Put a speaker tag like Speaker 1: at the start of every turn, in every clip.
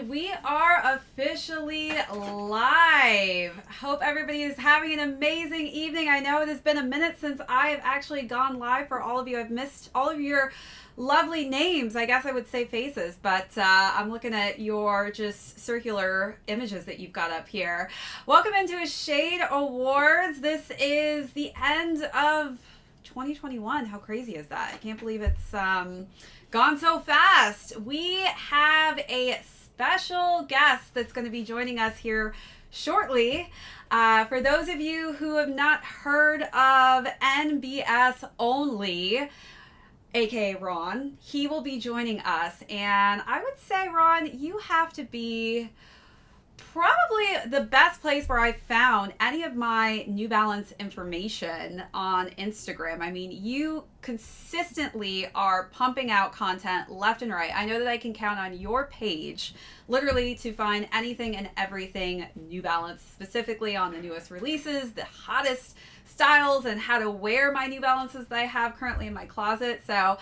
Speaker 1: And we are officially live. Hope everybody is having an amazing evening. I know it has been a minute since I have actually gone live for all of you. I've missed all of your lovely names. I guess I would say faces, but I'm looking at your just circular images that you've got up here. Welcome into a Shade Awards. This is the end of 2021. How crazy is that? I can't believe it's gone so fast. We have a special guest that's going to be joining us here shortly. For those of you who have not heard of NBS Only, aka Ron, he will be joining us. And I would say, Ron, you have to be probably the best place where I found any of my New Balance information on Instagram. I mean, you consistently are pumping out content left and right. I know that I can count on your page literally to find anything and everything New Balance, specifically on the newest releases, the hottest styles, and how to wear my New Balances that I have currently in my closet. So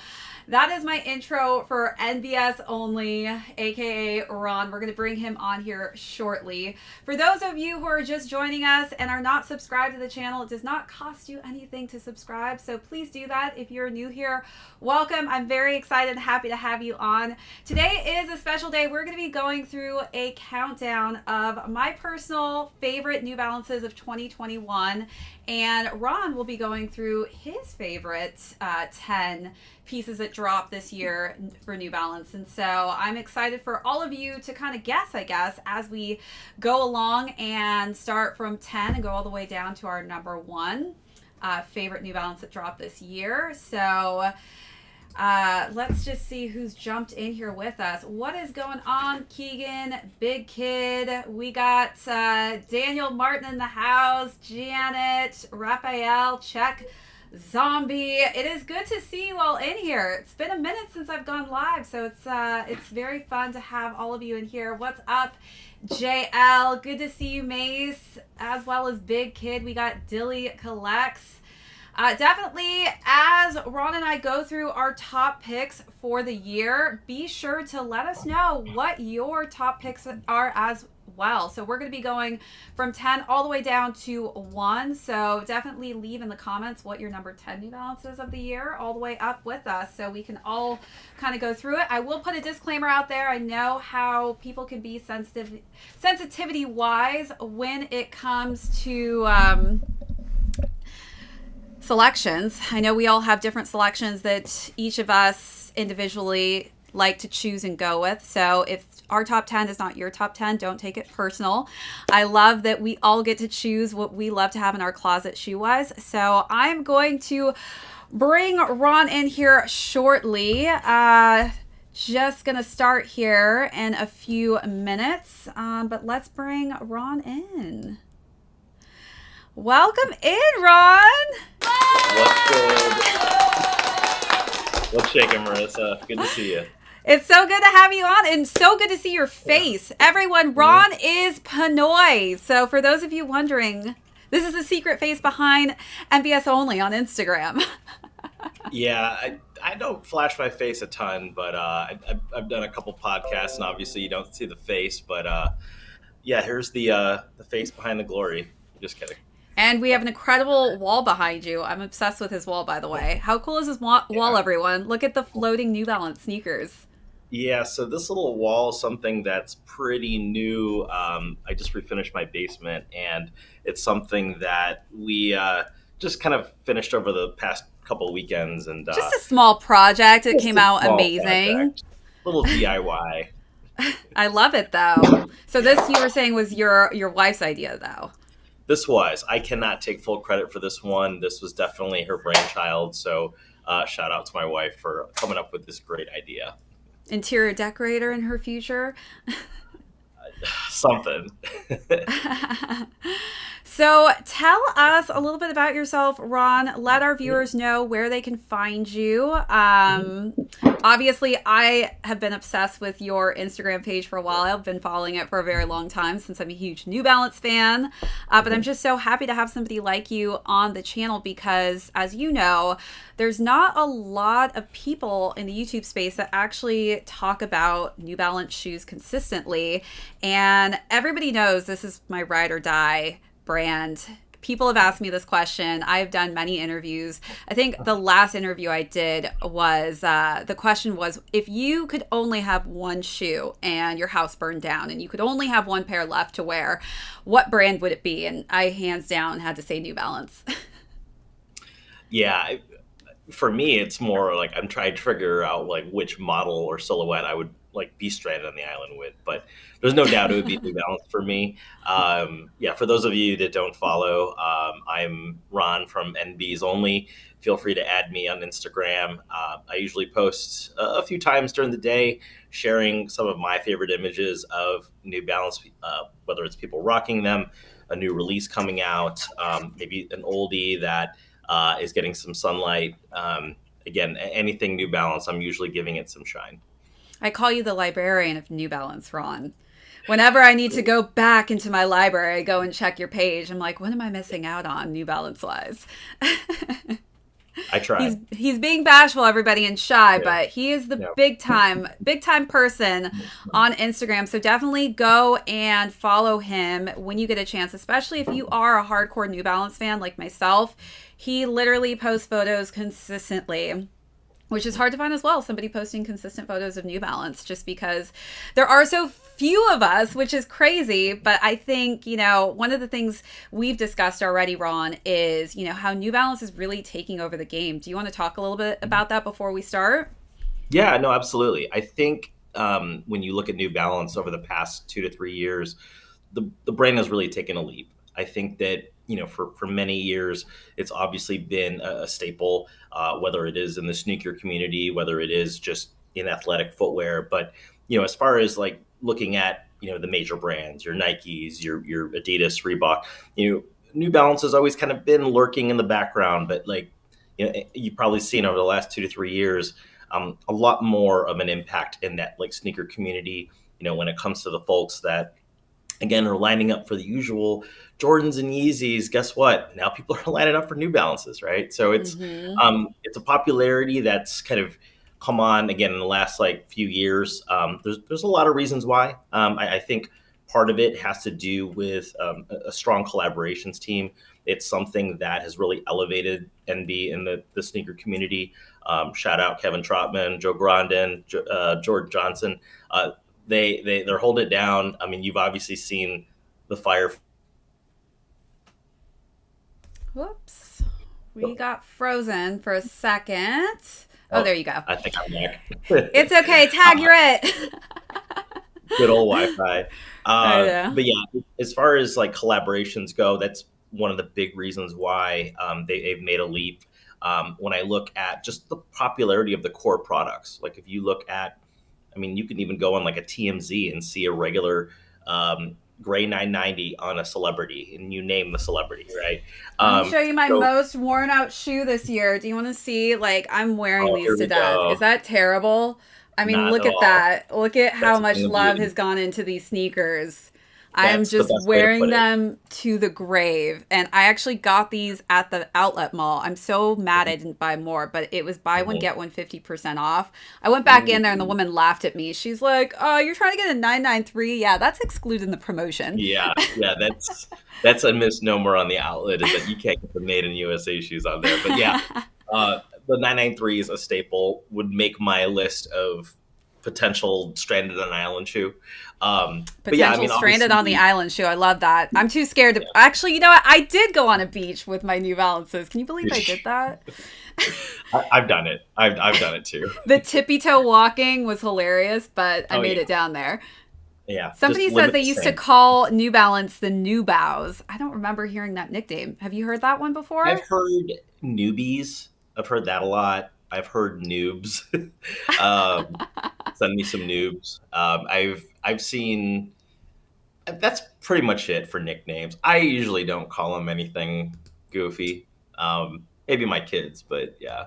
Speaker 1: that is my intro for NBS Only, aka Ron. We're going to bring him on here shortly. For those of you who are just joining us and are not subscribed to the channel, it does not cost you anything to subscribe, so please do that. If you're new here, welcome. I'm very excited and happy to have you on. Today is a special day. We're going to be going through a countdown of my personal favorite New Balances of 2021, and Ron will be going through his favorite 10 pieces that dropped this year for New Balance. And so I'm excited for all of you to kind of guess, I guess, as we go along and start from 10 and go all the way down to our number one favorite New Balance that dropped this year. So let's just see who's jumped in here with us. What is going on, Keegan, Big Kid? We got Daniel Martin in the house, Janet, Raphael, Check, Zombie. It is good to see you all in here. It's been a minute since I've gone live, so it's very fun to have all of you in here. What's up, JL? Good to see you, Mace, as well as Big Kid. We got Dilly Collects. Definitely, as Ron and I go through our top picks for the year, be sure to let us know what your top picks are as well. So we're going to be going from 10 all the way down to 1. So definitely leave in the comments what your number 10 New Balances of the year all the way up with us, so we can all kind of go through it. I will put a disclaimer out there. I know how people can be sensitivity wise when it comes to selections. I know we all have different selections that each of us individually like to choose and go with. So if our top 10 is not your top 10, don't take it personal. I love that we all get to choose what we love to have in our closet shoe-wise. So I'm going to bring Ron in here shortly. Just going to start here in a few minutes, but let's bring Ron in. Welcome in, Ron.
Speaker 2: What's good? What's shaking, Marissa? Good to see you.
Speaker 1: It's so good to have you on, and so good to see your face. Everyone, Ron is Pinoy. So for those of you wondering, this is the secret face behind NBS Only on Instagram.
Speaker 2: Yeah, I don't flash my face a ton, but I've done a couple podcasts, and obviously you don't see the face, but yeah, here's the face behind the glory. Just kidding.
Speaker 1: And we have an incredible wall behind you. I'm obsessed with his wall, by the way. How cool is his wall, everyone? Look at the floating New Balance sneakers.
Speaker 2: Yeah, so this little wall is something that's pretty new. I just refinished my basement, and it's something that we just kind of finished over the past couple of weekends. And
Speaker 1: just a small project. It came out amazing.
Speaker 2: Project. Little DIY.
Speaker 1: I love it, though. So this, you were saying, was your wife's idea, though.
Speaker 2: I cannot take full credit for this one. This was definitely her brainchild. So shout out to my wife for coming up with this great idea.
Speaker 1: Interior decorator in her future.
Speaker 2: Something.
Speaker 1: So tell us a little bit about yourself, Ron. Let our viewers know where they can find you. Obviously, I have been obsessed with your Instagram page for a while. I've been following it for a very long time since I'm a huge New Balance fan. But I'm just so happy to have somebody like you on the channel because, as you know, there's not a lot of people in the YouTube space that actually talk about New Balance shoes consistently. And everybody knows this is my ride or die brand. People have asked me this question. I've done many interviews. I think the last interview I did was, the question was, if you could only have one shoe and your house burned down and you could only have one pair left to wear, what brand would it be? And I hands down had to say New Balance.
Speaker 2: Yeah, for me, it's more like I'm trying to figure out like which model or silhouette I would like be stranded on the island with, but there's no doubt it would be New Balance for me. Yeah, for those of you that don't follow, I'm Ron from NBS Only. Feel free to add me on Instagram. I usually post a few times during the day, sharing some of my favorite images of New Balance, whether it's people rocking them, a new release coming out, maybe an oldie that is getting some sunlight. Again, anything New Balance, I'm usually giving it some shine.
Speaker 1: I call you the librarian of New Balance, Ron. Whenever I need to go back into my library, I go and check your page. I'm like, what am I missing out on New Balance wise?
Speaker 2: I try.
Speaker 1: He's being bashful, everybody, and shy, but he is the big time person on Instagram. So definitely go and follow him when you get a chance, especially if you are a hardcore New Balance fan like myself. He literally posts photos consistently, which is hard to find as well. Somebody posting consistent photos of New Balance, just because there are so few of us, which is crazy. But I think, one of the things we've discussed already, Ron, is, how New Balance is really taking over the game. Do you want to talk a little bit about that before we start?
Speaker 2: Yeah, no, absolutely. I think when you look at New Balance over the past 2 to 3 years, the brand has really taken a leap. I think that, for many years, it's obviously been a staple, whether it is in the sneaker community, whether it is just in athletic footwear. But, as far as like looking at, the major brands, your Nikes, your Adidas, Reebok, New Balance has always kind of been lurking in the background. But like, you've probably seen over the last 2 to 3 years, a lot more of an impact in that like sneaker community, when it comes to the folks that, again, are lining up for the usual Jordans and Yeezys. Guess what? Now people are lining up for New Balances, right? So it's a popularity that's kind of come on again in the last like few years. There's a lot of reasons why. I think part of it has to do with a strong collaborations team. It's something that has really elevated NB in the sneaker community. Shout out Kevin Trotman, Joe Grondin, George Johnson. They're holding it down. I mean, you've obviously seen the fire.
Speaker 1: Whoops. We got frozen for a second. Oh, there you go.
Speaker 2: I think I'm back.
Speaker 1: It's okay. Tag, you're it.
Speaker 2: Good old Wi-Fi. But yeah, as far as like collaborations go, that's one of the big reasons why they've made a leap. When I look at just the popularity of the core products, like if you look at, you can even go on like a TMZ and see a regular gray 990 on a celebrity, and you name the celebrity, right?
Speaker 1: Let me show you my most worn out shoe this year. Do you want to see? Like, I'm wearing these to death. Is that terrible? Look at that. Look at how much love has gone into these sneakers. I'm just wearing them to the grave. And I actually got these at the outlet mall. I'm so mad I didn't buy more, but it was buy one, get one 50% off. I went back in there and the woman laughed at me. She's like, oh, you're trying to get a 993? Yeah, that's excluding the promotion.
Speaker 2: Yeah, that's a misnomer on the outlet, is that you can't get the made in USA shoes on there. But yeah, the 993 is a staple, would make my list of potential stranded on an island shoe.
Speaker 1: Stranded on the island shoe. I love that. I'm too scared to actually, you know what? I did go on a beach with my New Balances. Can you believe I did that?
Speaker 2: I've done it. I've done it too.
Speaker 1: The tippy toe walking was hilarious, but I made it down there.
Speaker 2: Yeah.
Speaker 1: Somebody says they used to call New Balance the New Bows. I don't remember hearing that nickname. Have you heard that one before?
Speaker 2: I've heard newbies. I've heard that a lot. I've heard noobs. Send me some noobs. I've seen. That's pretty much it for nicknames. I usually don't call them anything goofy. Maybe my kids, but yeah.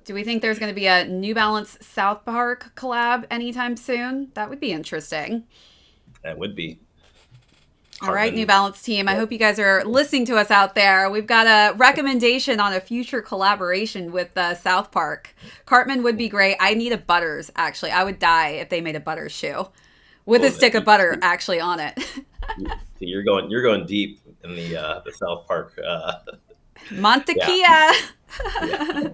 Speaker 1: Do we think there's going to be a New Balance South Park collab anytime soon? That would be interesting.
Speaker 2: That would be.
Speaker 1: All right, New
Speaker 2: Cartman.
Speaker 1: Balance team. I hope you guys are listening to us out there. We've got a recommendation on a future collaboration with South Park. Cartman would be great. I need a Butters, actually. I would die if they made a Butters shoe with a stick of butter actually on it.
Speaker 2: You're going deep in the South Park.
Speaker 1: Montequilla.
Speaker 2: Yeah.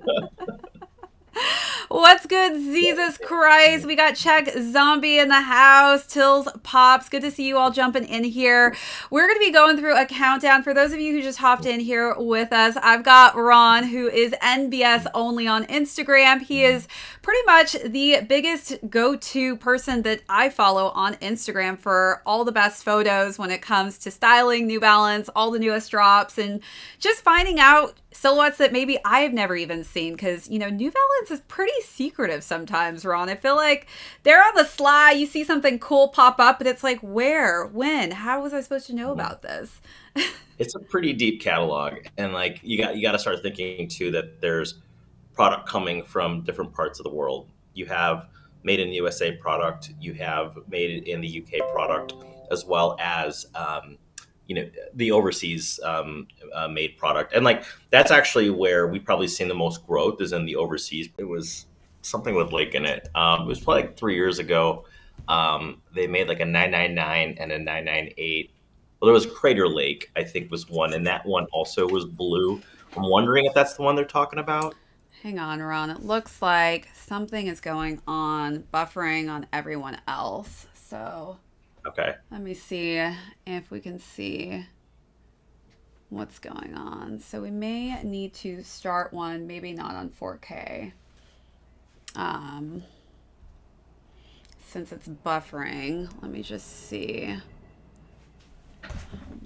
Speaker 1: What's good, Jesus Christ? We got Check Zombie in the house. Tills Pops. Good to see you all jumping in here. We're going to be going through a countdown. For those of you who just hopped in here with us, I've got Ron, who is NBS Only on Instagram. He is pretty much the biggest go-to person that I follow on Instagram for all the best photos when it comes to styling, New Balance, all the newest drops, and just finding out silhouettes that maybe I've never even seen, because, you know, New Balance is pretty secretive sometimes, Ron. I feel like they're on the sly. You see something cool pop up, but it's like, where, when, how was I supposed to know about this?
Speaker 2: It's a pretty deep catalog, and like you got to start thinking too that there's product coming from different parts of the world. You have made in the USA product, you have made in the UK product, as well as the overseas made product. And like that's actually where we've probably seen the most growth is in the overseas. It was something with Lake in it. It was probably like 3 years ago. They made like a 999 and a 998. Well, there was Crater Lake, I think, was one, and that one also was blue. I'm wondering if that's the one they're talking about.
Speaker 1: Hang on, Ron. It looks like something is going on, buffering on everyone else. So
Speaker 2: Okay.
Speaker 1: let me see if we can see what's going on. So we may need to start one, maybe not on 4K. Since it's buffering, let me just see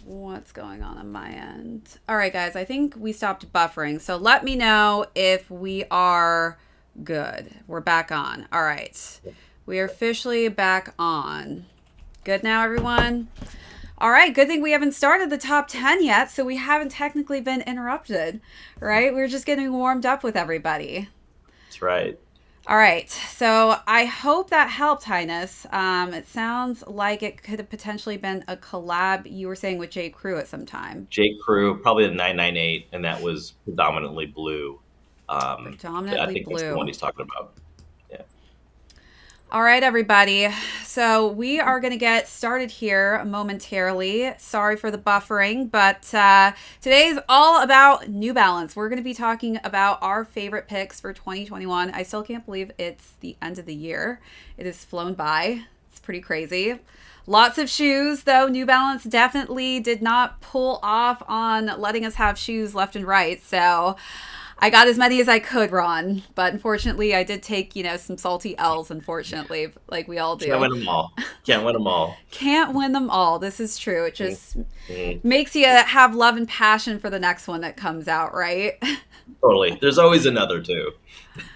Speaker 1: what's going on my end. All right, guys, I think we stopped buffering. So let me know if we are good. We're back on. All right. We are officially back on. Good now, everyone? All right, good thing we haven't started the top 10 yet, so we haven't technically been interrupted, right? We're just getting warmed up with everybody.
Speaker 2: That's right.
Speaker 1: All right, so I hope that helped, Highness. It sounds like it could have potentially been a collab, you were saying, with J. Crew at some time.
Speaker 2: J. Crew, probably the 998, and that was predominantly blue.
Speaker 1: Predominantly
Speaker 2: I think
Speaker 1: blue.
Speaker 2: that's the one he's talking about. Yeah.
Speaker 1: All right, everybody. So we are going to get started here momentarily. Sorry for the buffering, but today's all about New Balance. We're going to be talking about our favorite picks for 2021. I still can't believe it's the end of the year. It has flown by. It's pretty crazy. Lots of shoes, though. New Balance definitely did not pull off on letting us have shoes left and right. So I got as many as I could, Ron, but unfortunately I did take, some salty L's, unfortunately, like we all do.
Speaker 2: Can't win them all. Can't win them all.
Speaker 1: Can't win them all. This is true. It just makes you have love and passion for the next one that comes out, right?
Speaker 2: Totally. There's always another too.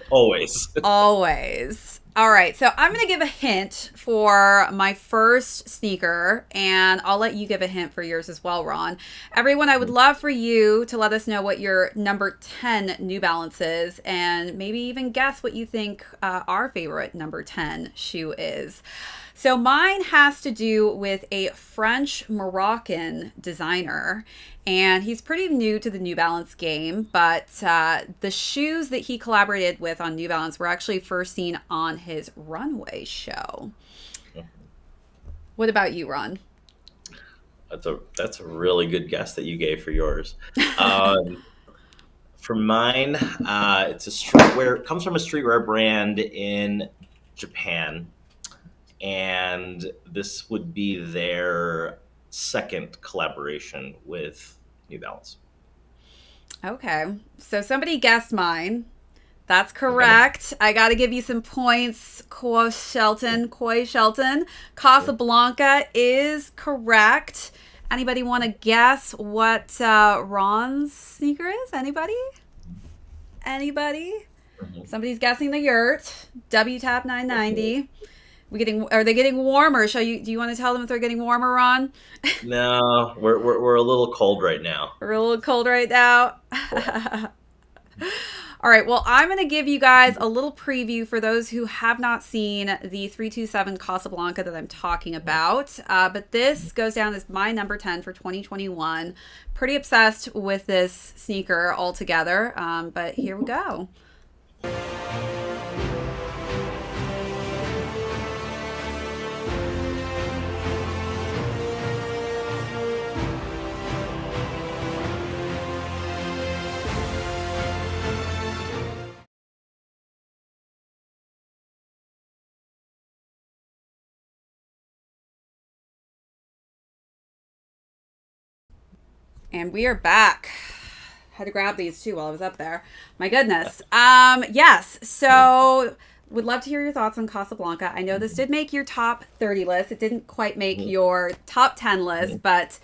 Speaker 2: Always.
Speaker 1: Always. All right, so I'm going to give a hint for my first sneaker, and I'll let you give a hint for yours as well, Ron. Everyone, I would love for you to let us know what your number 10 New Balance is, and maybe even guess what you think our favorite number 10 shoe is. So mine has to do with a French Moroccan designer, and he's pretty new to the New Balance game, but the shoes that he collaborated with on New Balance were actually first seen on his runway show. What about you, Ron?
Speaker 2: That's a really good guess that you gave for yours. For mine, it's a streetwear. It comes from a streetwear brand in Japan, and this would be their second collaboration with New Balance.
Speaker 1: Okay, so somebody guessed mine. That's correct. I got to give you some points. Koi Shelton. Casablanca is correct. Anybody want to guess what Ron's sneaker is? Anybody? Somebody's guessing the yurt. WTAP 990. Are they getting warmer? Do you want to tell them if they're getting warmer, Ron?
Speaker 2: No, we're a little cold right now.
Speaker 1: We're a little cold right now.
Speaker 2: Yeah.
Speaker 1: All right, well, I'm going to give you guys a little preview for those who have not seen the 327 Casablanca that I'm talking about. But this goes down as my number 10 for 2021. Pretty obsessed with this sneaker altogether, but here we go. And we are back. Had to grab these too while I was up there. My goodness. Yes. So would love to hear your thoughts on Casablanca. I know this did make your top 30 list. It didn't quite make your top 10 list, but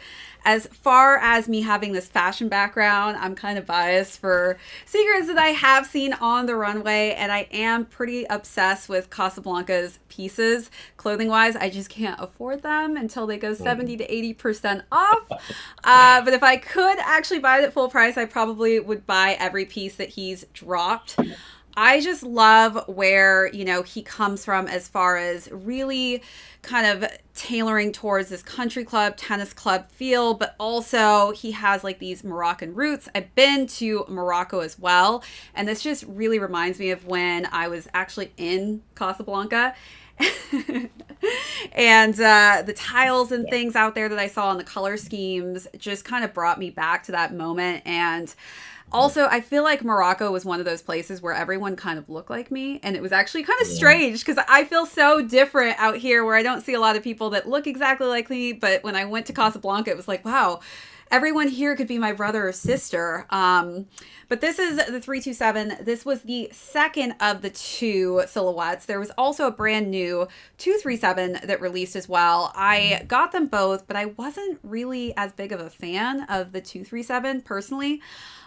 Speaker 1: as far as me having this fashion background, I'm kind of biased for sneakers that I have seen on the runway, and I am pretty obsessed with Casablanca's pieces. Clothing-wise, I just can't afford them until they go 70 to 80% off. But if I could actually buy it at full price, I probably would buy every piece that he's dropped. I just love where, he comes from as far as really kind of tailoring towards this country club, tennis club feel, but also he has like these Moroccan roots. I've been to Morocco as well, and this just really reminds me of when I was actually in Casablanca. And the tiles and things out there that I saw and the color schemes just kind of brought me back to that moment. And also, I feel like Morocco was one of those places where everyone kind of looked like me. And it was actually kind of strange because I feel so different out here where I don't see a lot of people that look exactly like me. But when I went to Casablanca, it was like, wow, everyone here could be my brother or sister. But this is the 327. This was the second of the two silhouettes. There was also a brand new 237 that released as well. I got them both, but I wasn't really as big of a fan of the 237 personally.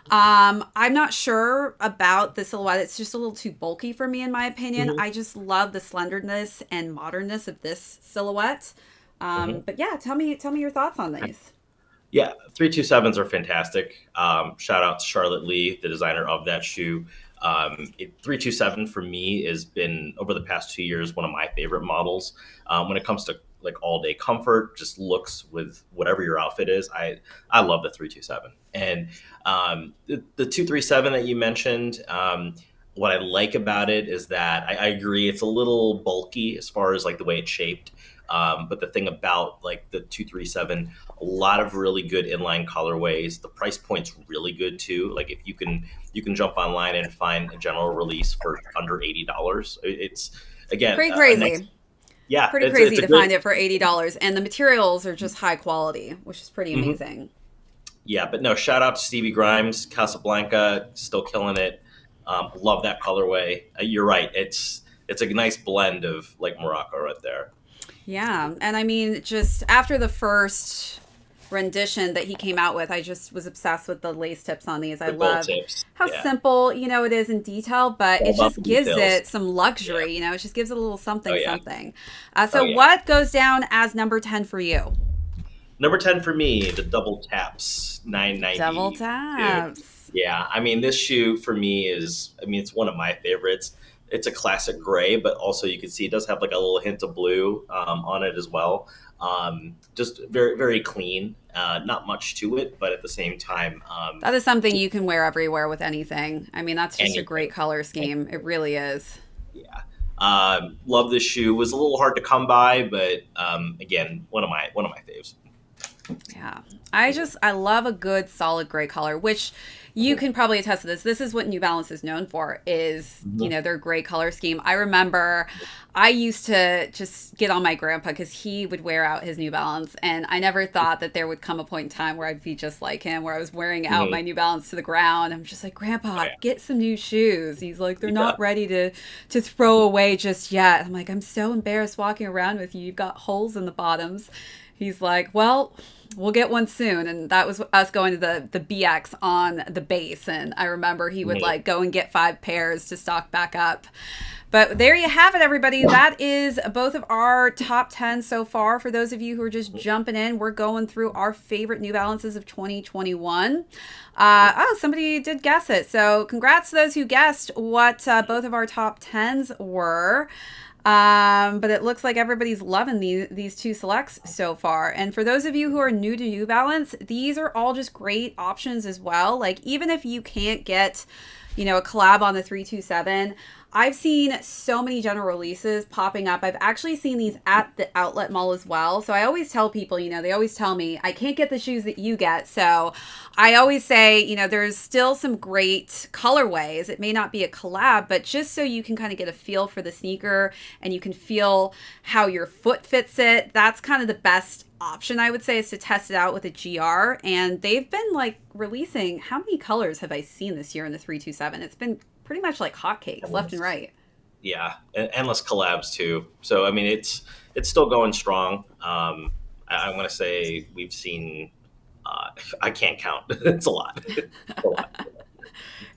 Speaker 1: I'm not sure about the silhouette. It's just a little too bulky for me, in my opinion. I just love the slenderness and modernness of this silhouette. But yeah, tell me your thoughts on these.
Speaker 2: Yeah, 327s are fantastic. Shout out to Charlotte Lee, the designer of that shoe. 327 for me has been, over the past 2 years, one of my favorite models. When it comes to like all day comfort, just looks with whatever your outfit is. I love the 327. And the 237 that you mentioned, what I like about it is that I agree it's a little bulky as far as like the way it's shaped. But the thing about like the 237, a lot of really good inline colorways. The price point's really good too. Like if you can jump online and find a general release for under $80. It's again
Speaker 1: pretty crazy.
Speaker 2: Yeah,
Speaker 1: pretty crazy to find it for $80, and the materials are just high quality, which is pretty amazing.
Speaker 2: Yeah, but no, shout out to Stevie Grimes, Casablanca, still killing it. Love that colorway. You're right. It's a nice blend of like Morocco right there.
Speaker 1: Yeah, and I mean, just after the first rendition that he came out with, I just was obsessed with the lace tips on these. I love how simple, it is in detail, but it just gives it some luxury, it just gives it a little something. What goes down as number 10 for you?
Speaker 2: Number 10 for me, the Double Taps 990.
Speaker 1: Double Taps.
Speaker 2: Yeah, I mean, this shoe for me it's one of my favorites. It's a classic gray, but also you can see it does have like a little hint of blue on it as well. Just very, very clean. Not much to it, but at the same time.
Speaker 1: That is something you can wear everywhere with anything. I mean, that's just a great color scheme. It really is.
Speaker 2: Yeah. Love this shoe. Was a little hard to come by, but again, one of my faves.
Speaker 1: Yeah. I love a good solid gray color, which you can probably attest to this. This is what New Balance is known for, is, their gray color scheme. I remember I used to just get on my grandpa because he would wear out his New Balance, and I never thought that there would come a point in time where I'd be just like him, where I was wearing out my New Balance to the ground. I'm just like, Grandpa, get some new shoes. He's like, they're not ready to throw away just yet. I'm like, I'm so embarrassed walking around with you. You've got holes in the bottoms. He's like, well, We'll get one soon, and that was us going to the BX on the base, and I remember he would like go and get 5 pairs to stock back up. But there you have it, everybody. That is both of our top 10 so far. For those of you who are just jumping in, we're going through our favorite New Balances of 2021. Oh, somebody did guess it. So congrats to those who guessed what both of our top 10s were. But it looks like everybody's loving these 2 selects so far. And for those of you who are new to New Balance, these are all just great options as well. Like, even if you can't get, a collab on the 327, I've seen so many general releases popping up. I've actually seen these at the outlet mall as well. So I always tell people, they always tell me, I can't get the shoes that you get. So I always say, there's still some great colorways. It may not be a collab, but just so you can kind of get a feel for the sneaker and you can feel how your foot fits it. That's kind of the best option, I would say, is to test it out with a GR. And they've been like releasing, how many colors have I seen this year in the 327? It's been pretty much like hotcakes left and right.
Speaker 2: Yeah, and endless collabs too. So I mean, it's still going strong. I'm going to say we've seen. I can't count. It's a lot. It's a lot.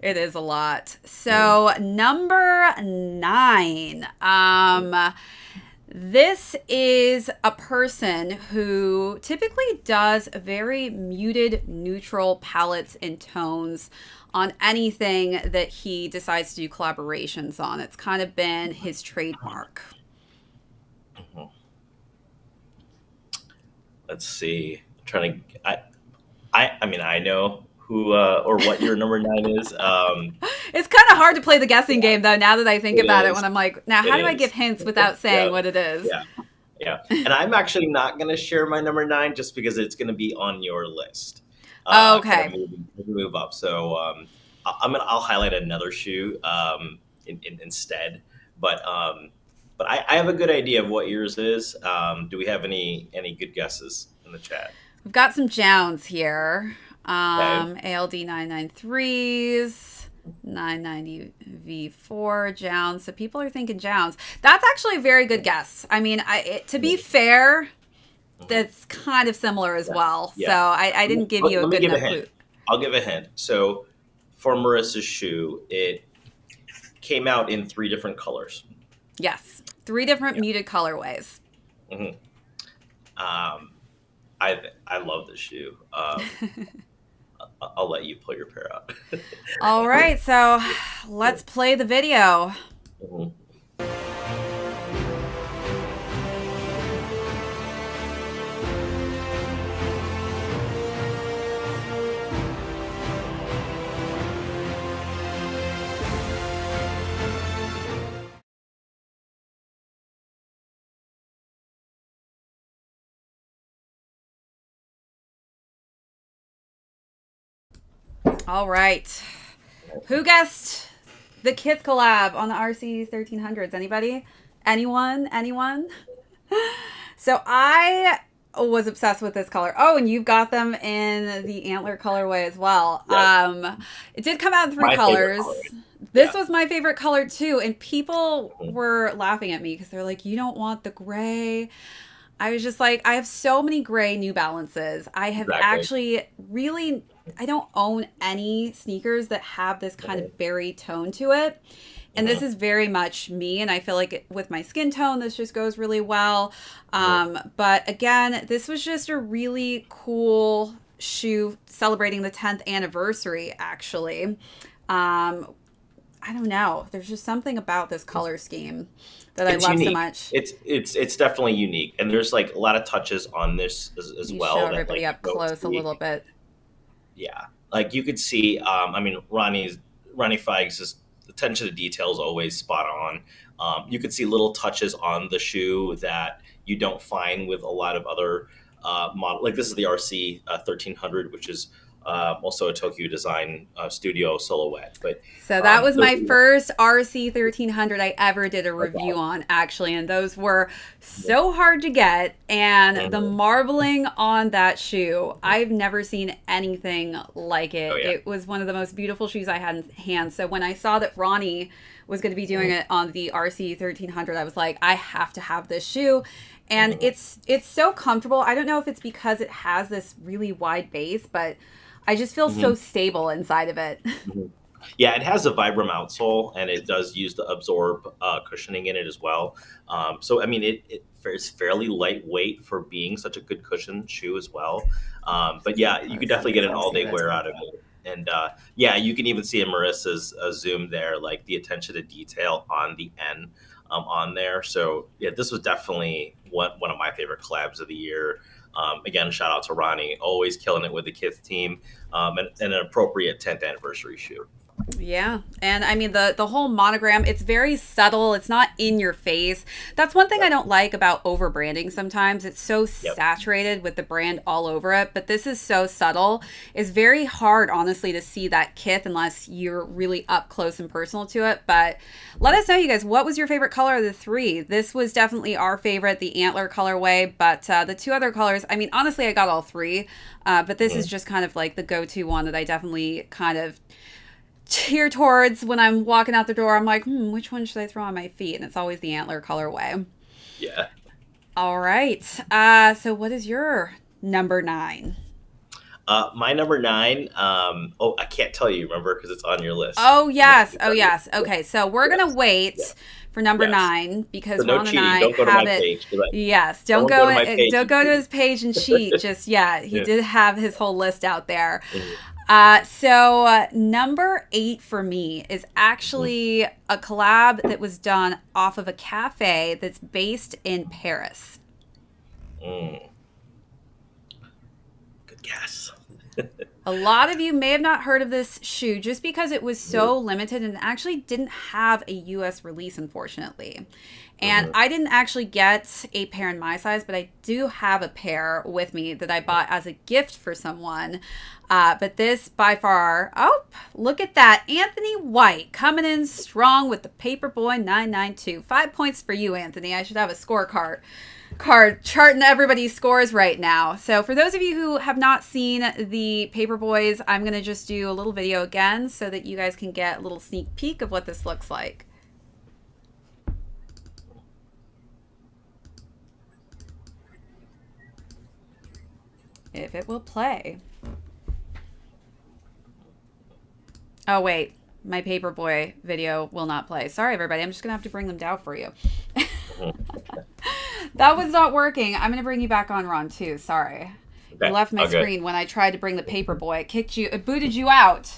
Speaker 1: It is a lot. So number 9. This is a person who typically does very muted, neutral palettes and tones on anything that he decides to do collaborations on. It's kind of been his trademark.
Speaker 2: Let's see. I'm trying to. I mean, I know who or what your number 9 is.
Speaker 1: It's kind of hard to play the guessing game, though, now that I think about it, when I'm like, now, how do I give hints without saying what it is?
Speaker 2: Yeah. And I'm actually not going to share my number 9 just because it's going to be on your list.
Speaker 1: Okay.
Speaker 2: Move up. So I'll highlight another shoe instead. But I have a good idea of what yours is. Do we have any good guesses in the chat?
Speaker 1: We've got some Jowns here. ALD 993s, 990 V4 Jowns. So people are thinking Jowns. That's actually a very good guess. I mean, to be fair, that's kind of similar as well. Yeah. So I didn't give you a good enough clue.
Speaker 2: I'll give a hint. So for Marissa's shoe, it came out in 3 different colors.
Speaker 1: Yes, 3 different muted colorways.
Speaker 2: Mm-hmm. I love this shoe. I'll let you pull your pair out.
Speaker 1: All right, so let's play the video.
Speaker 2: Mm-hmm.
Speaker 1: All right. Who guessed the KITH collab on the RC 1300s? Anybody? Anyone? So I was obsessed with this color. Oh, and you've got them in the antler colorway as well. Yep. It did come out in 3 colors. This was my favorite color too. And people were laughing at me because they're like, you don't want the gray. I was just like, I have so many gray New Balances. I have actually really, I don't own any sneakers that have this kind of berry tone to it. And this is very much me. And I feel like with my skin tone, this just goes really well. But again, this was just a really cool shoe celebrating the 10th anniversary, actually. I don't know. There's just something about this color scheme that I love
Speaker 2: unique.
Speaker 1: So much.
Speaker 2: It's definitely unique, and there's like a lot of touches on this as well.
Speaker 1: Show everybody up close a little bit.
Speaker 2: Yeah, like you could see. I mean, Ronnie Feigs' attention to detail is always spot on. You could see little touches on the shoe that you don't find with a lot of other models. Like this is the RC 1300, which is also a Tokyo Design studio silhouette. But
Speaker 1: so that was my first RC 1300 I ever did a review on, actually, and those were so hard to get. And the marbling on that shoe, I've never seen anything like it. Oh, yeah. It was one of the most beautiful shoes I had in hand. So when I saw that Ronnie was going to be doing it on the RC 1300, I was like, I have to have this shoe. And it's so comfortable. I don't know if it's because it has this really wide base, but I just feel so stable inside of it.
Speaker 2: Yeah, it has a Vibram outsole, and it does use the absorb cushioning in it as well. So, I mean, it is fairly lightweight for being such a good cushion shoe as well. But yeah, you could definitely get an all-day wear out of it. And yeah, you can even see in Marissa's zoom there, like the attention to detail on the N on there. So yeah, this was definitely one of my favorite collabs of the year. Again, shout out to Ronnie, always killing it with the KITH team, and an appropriate 10th anniversary shoe.
Speaker 1: Yeah. And I mean, the whole monogram, it's very subtle. It's not in your face. That's one thing I don't like about over branding sometimes. It's so saturated with the brand all over it, but this is so subtle. It's very hard, honestly, to see that KITH unless you're really up close and personal to it. But let us know, you guys, what was your favorite color of the three? This was definitely our favorite, the antler colorway, but the two other colors, I mean, honestly, I got all three, but this is just kind of like the go-to one that I definitely kind of cheer towards when I'm walking out the door. I'm like, which one should I throw on my feet? And it's always the antler colorway.
Speaker 2: Yeah.
Speaker 1: All right. So what is your number 9?
Speaker 2: My number 9, I can't tell you, remember, because it's on your list.
Speaker 1: Oh, yes. Oh, yes. Okay, so we're going to wait for number 9 because Ron and I have it. Yes, don't go to his page and cheat just yet. He did have his whole list out there. So number 8 for me is actually a collab that was done off of a cafe that's based in Paris.
Speaker 2: Good guess.
Speaker 1: A lot of you may have not heard of this shoe just because it was so limited and actually didn't have a US release, unfortunately. And I didn't actually get a pair in my size, but I do have a pair with me that I bought as a gift for someone. But this by far, look at that. Anthony White coming in strong with the Paperboy 992. 5 points for you, Anthony. I should have a scorecard charting everybody's scores right now. So for those of you who have not seen the Paperboys, I'm going to just do a little video again so that you guys can get a little sneak peek of what this looks like. If it will play. Oh, wait. My Paperboy video will not play. Sorry, everybody. I'm just going to have to bring them down for you. That was not working. I'm going to bring you back on, Ron, too. Sorry. Okay. You left my screen when I tried to bring the Paperboy. It kicked you. It booted you out.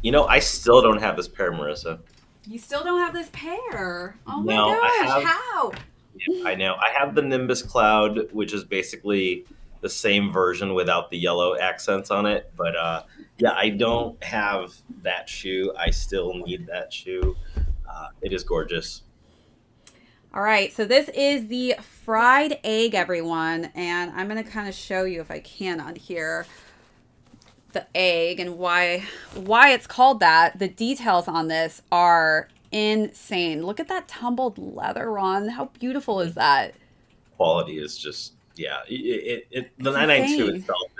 Speaker 2: You know, I still don't have this pair, Marissa.
Speaker 1: You still don't have this pair? Oh, my gosh. How?
Speaker 2: Yeah, I know. I have the Nimbus Cloud, which is basically the same version without the yellow accents on it. But yeah, I don't have that shoe. I still need that shoe. It is gorgeous.
Speaker 1: All right, so this is the fried egg, everyone, and I'm going to kind of show you, if I can, on here, the egg and why it's called that. The details on this are insane. Look at that tumbled leather, Ron. How beautiful is that?
Speaker 2: Quality is just, yeah. The 992 itself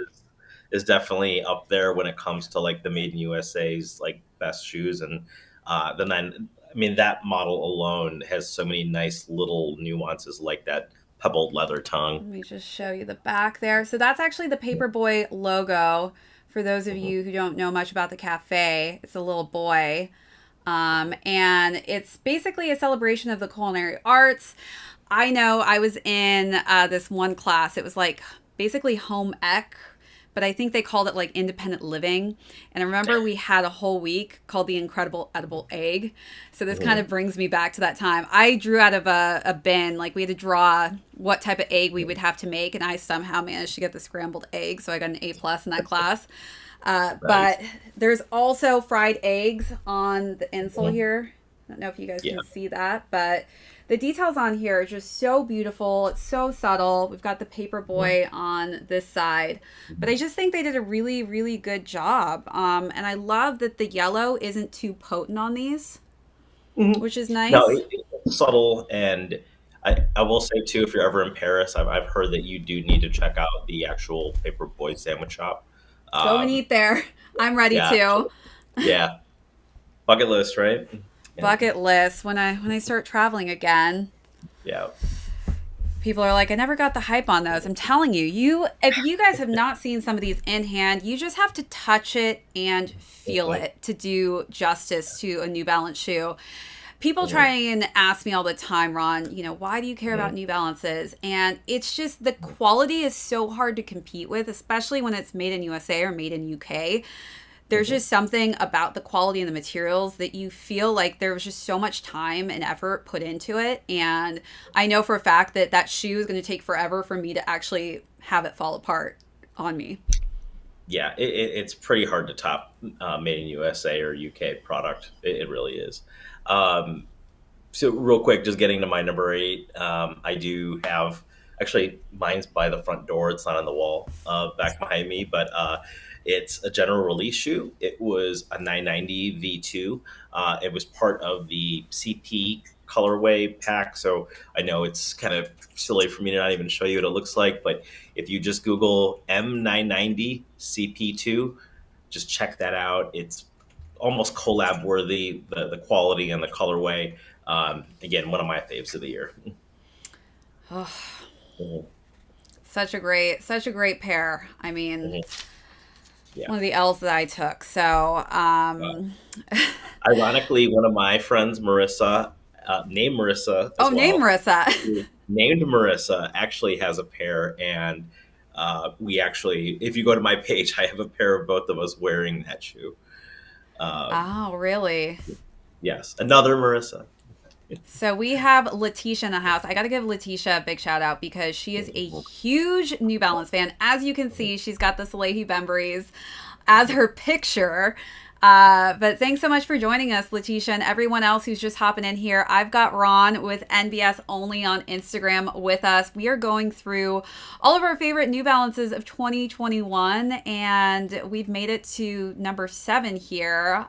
Speaker 2: is definitely up there when it comes to like the Made in USA's like best shoes, and that model alone has so many nice little nuances like that pebbled leather tongue.
Speaker 1: Let me just show you the back there. So that's actually the Paperboy logo. For those of you who don't know much about the cafe, it's a little boy. And it's basically a celebration of the culinary arts. I know I was in this one class. It was like basically home ec, but I think they called it like independent living. And I remember we had a whole week called the Incredible Edible Egg. So this kind of brings me back to that time. I drew out of a bin, like we had to draw what type of egg we would have to make. And I somehow managed to get the scrambled egg. So I got an A+ in that class. Nice. But there's also fried eggs on the insole here. I don't know if you guys can see that, but the details on here are just so beautiful. It's so subtle. We've got the Paperboy on this side, but I just think they did a really, really good job. And I love that the yellow isn't too potent on these, which is nice.
Speaker 2: No, it's subtle. And I will say too, if you're ever in Paris, I've heard that you do need to check out the actual Paperboy sandwich shop.
Speaker 1: Go and eat there. I'm ready to.
Speaker 2: Yeah. Bucket list, right?
Speaker 1: Bucket list when I start traveling again.
Speaker 2: Yeah.
Speaker 1: People are like, I never got the hype on those. I'm telling you, if you guys have not seen some of these in hand, you just have to touch it and feel it to do justice to a New Balance shoe. People try and ask me all the time, Ron, why do you care about New Balances? And it's just the quality is so hard to compete with, especially when it's made in USA or made in UK. There's just something about the quality and the materials that you feel like there was just so much time and effort put into it. And I know for a fact that shoe is going to take forever for me to actually have it fall apart on me.
Speaker 2: Yeah, it's pretty hard to top made in USA or UK product. It really is. So real quick, just getting to my number 8, I do have, actually mine's by the front door. It's not on the wall back behind me, but it's a general release shoe. It was a 990 V2. It was part of the CP colorway pack. So I know it's kind of silly for me to not even show you what it looks like, but if you just Google M990 CP2, just check that out. It's almost collab worthy, the quality and the colorway. Again, one of my faves of the year.
Speaker 1: Oh, such a great pair. I mean, one of the L's that I took. So,
Speaker 2: ironically, one of my friends, Marissa, named Marissa.
Speaker 1: Named Marissa.
Speaker 2: Named Marissa actually has a pair, and we actually, if you go to my page, I have a pair of both of us wearing that shoe.
Speaker 1: Oh, really?
Speaker 2: Yes, another Marissa.
Speaker 1: So we have Letitia in the house. I got to give Letitia a big shout out because she is a huge New Balance fan. As you can see, she's got the Salehe Bemburys as her picture. But thanks so much for joining us, Letitia, and everyone else who's just hopping in here. I've got Ron with NBS Only on Instagram with us. We are going through all of our favorite New Balances of 2021, and we've made it to number 7 here.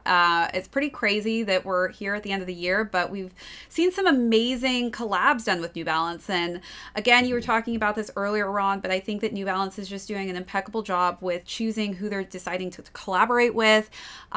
Speaker 1: It's pretty crazy that we're here at the end of the year, but we've seen some amazing collabs done with New Balance. And again, you were talking about this earlier, Ron, but I think that New Balance is just doing an impeccable job with choosing who they're deciding to collaborate with.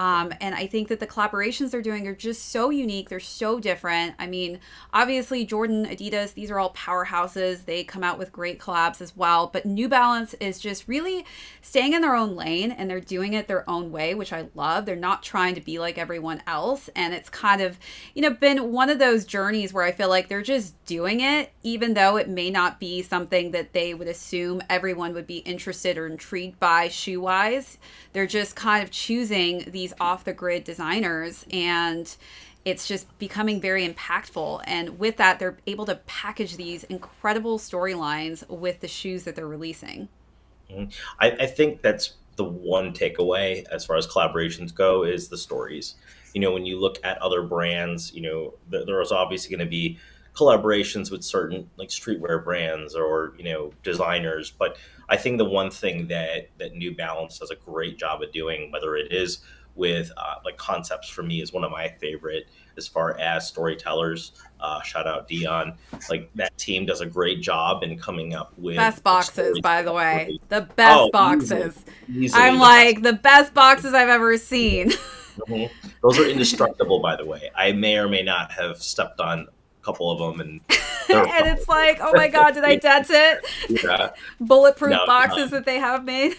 Speaker 1: And I think that the collaborations they're doing are just so unique. They're so different. I mean, obviously Jordan, Adidas, these are all powerhouses. They come out with great collabs as well. But New Balance is just really staying in their own lane, and they're doing it their own way, which I love. They're not trying to be like everyone else. And it's kind of, been one of those journeys where I feel like they're just doing it, even though it may not be something that they would assume everyone would be interested or intrigued by shoe-wise. They're just kind of choosing these off the grid designers, and it's just becoming very impactful. And with that, they're able to package these incredible storylines with the shoes that they're releasing.
Speaker 2: I think that's the one takeaway as far as collaborations go, is the stories. When you look at other brands, there is obviously going to be collaborations with certain like streetwear brands or designers, but I think the one thing that New Balance does a great job of doing, whether it is with like concepts, for me is one of my favorite as far as storytellers. Shout out Dion. Like, that team does a great job in coming up with
Speaker 1: best boxes, by the way. The best boxes.
Speaker 2: Easily
Speaker 1: I'm like the best boxes I've ever seen.
Speaker 2: Mm-hmm. Those are indestructible, by the way. I may or may not have stepped on a couple of them, and
Speaker 1: and it's like, oh my god, did I dent it?
Speaker 2: Yeah.
Speaker 1: Bulletproof boxes that they have made.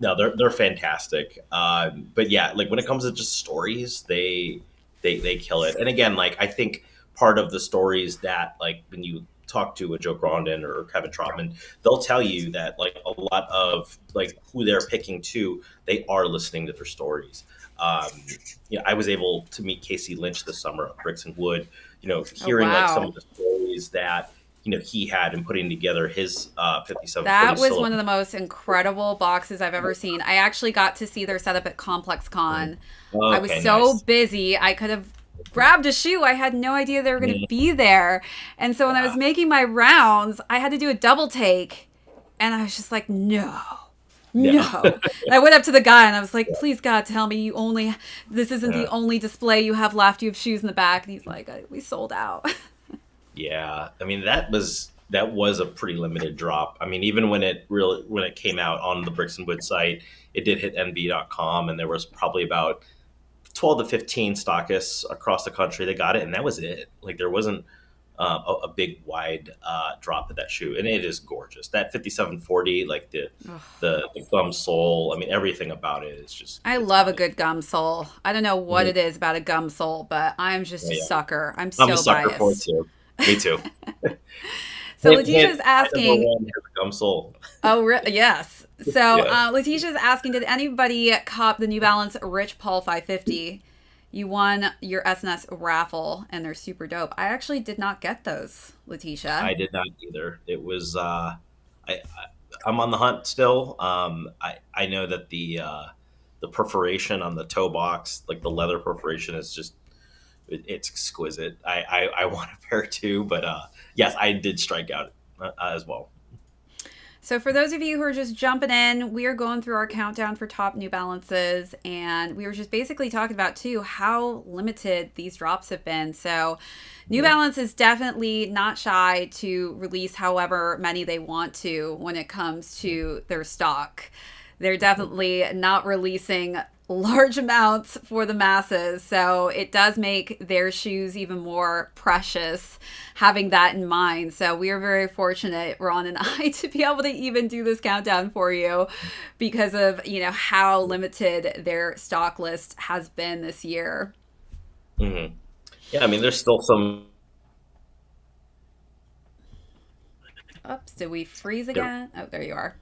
Speaker 2: No, they're fantastic. But yeah, like when it comes to just stories, they kill it. And again, like I think part of the stories that, like, when you talk to a Joe Grondin or Kevin Trotman, they'll tell you that like a lot of like who they're picking to, they are listening to their stories. I was able to meet Casey Lynch this summer at Bricks and Wood. Hearing like some of the stories that he had in putting together his 57.
Speaker 1: That was one of the most incredible boxes I've ever seen. I actually got to see their setup at Complex Con. I was so busy. I could have grabbed a shoe. I had no idea they were going to be there. And so when I was making my rounds, I had to do a double take. And I was just like, no. And I went up to the guy and I was like, please God, tell me this isn't the only display you have left. You have shoes in the back. And he's like, we sold out.
Speaker 2: Yeah, I mean that was a pretty limited drop. I mean, even when it came out on the Bricks and Wood site, it did hit nb.com, and there was probably about 12 to 15 stockists across the country that got it, and that was it. Like there wasn't a big wide drop of that shoe, and it is gorgeous. That 5740, like the gum sole. I mean, everything about it is just.
Speaker 1: I
Speaker 2: It's
Speaker 1: love a
Speaker 2: amazing.
Speaker 1: good gum sole. I don't know what it is about a gum sole, but I'm just a
Speaker 2: Yeah,
Speaker 1: sucker. I'm
Speaker 2: I'm a
Speaker 1: so
Speaker 2: sucker for it
Speaker 1: biased.
Speaker 2: too. Me too.
Speaker 1: So Letitia's
Speaker 2: My number
Speaker 1: asking,
Speaker 2: one is a gum sole.
Speaker 1: oh, yes. So
Speaker 2: Yeah,
Speaker 1: Letitia's asking, did anybody cop the New Balance Rich Paul 550? You won your SNS raffle, and they're super dope. I actually did not get those, Letitia.
Speaker 2: I did not either. It was I'm on the hunt still. I know that the perforation on the toe box, like the leather perforation, is just it's exquisite. I want a pair too, but yes, I did strike out as well.
Speaker 1: So for those of you who are just jumping in, we are going through our countdown for top New Balances, and we were just basically talking about too how limited these drops have been. So New
Speaker 2: Yeah.
Speaker 1: Balance is definitely not shy to release however many they want to when it comes to their stock. They're definitely not releasing large amounts for the masses. So it does make their shoes even more precious having that in mind. So we are very fortunate, Ron and I, to be able to even do this countdown for you because of, how limited their stock list has been this year.
Speaker 2: Hmm. Yeah, I mean, there's still some.
Speaker 1: Oops, did we freeze
Speaker 2: There,
Speaker 1: again? Oh, there you are.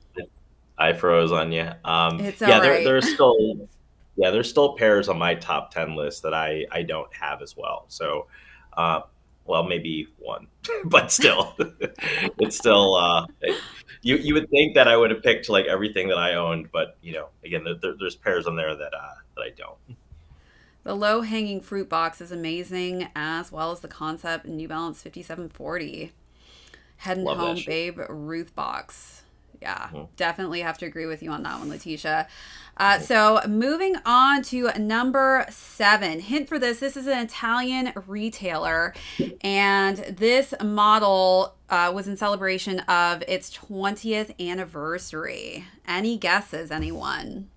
Speaker 2: I froze on you.
Speaker 1: It's all
Speaker 2: Yeah,
Speaker 1: right.
Speaker 2: there's still. Yeah, there's still pairs on my top 10 list that I don't have as well. So, uh, well, maybe one, but still, it's still. You would think that I would have picked like everything that I owned, but again, there's pairs on there that I don't.
Speaker 1: The low hanging fruit box is amazing, as well as the concept New Balance 5740. Head and
Speaker 2: Love that
Speaker 1: Home
Speaker 2: shit.
Speaker 1: Babe Ruth box. Yeah,
Speaker 2: Mhm.
Speaker 1: definitely have to agree with you on that one, Letitia. So moving on to number 7. Hint for this: this is an Italian retailer, and this model was in celebration of its 20th anniversary. Any guesses, anyone?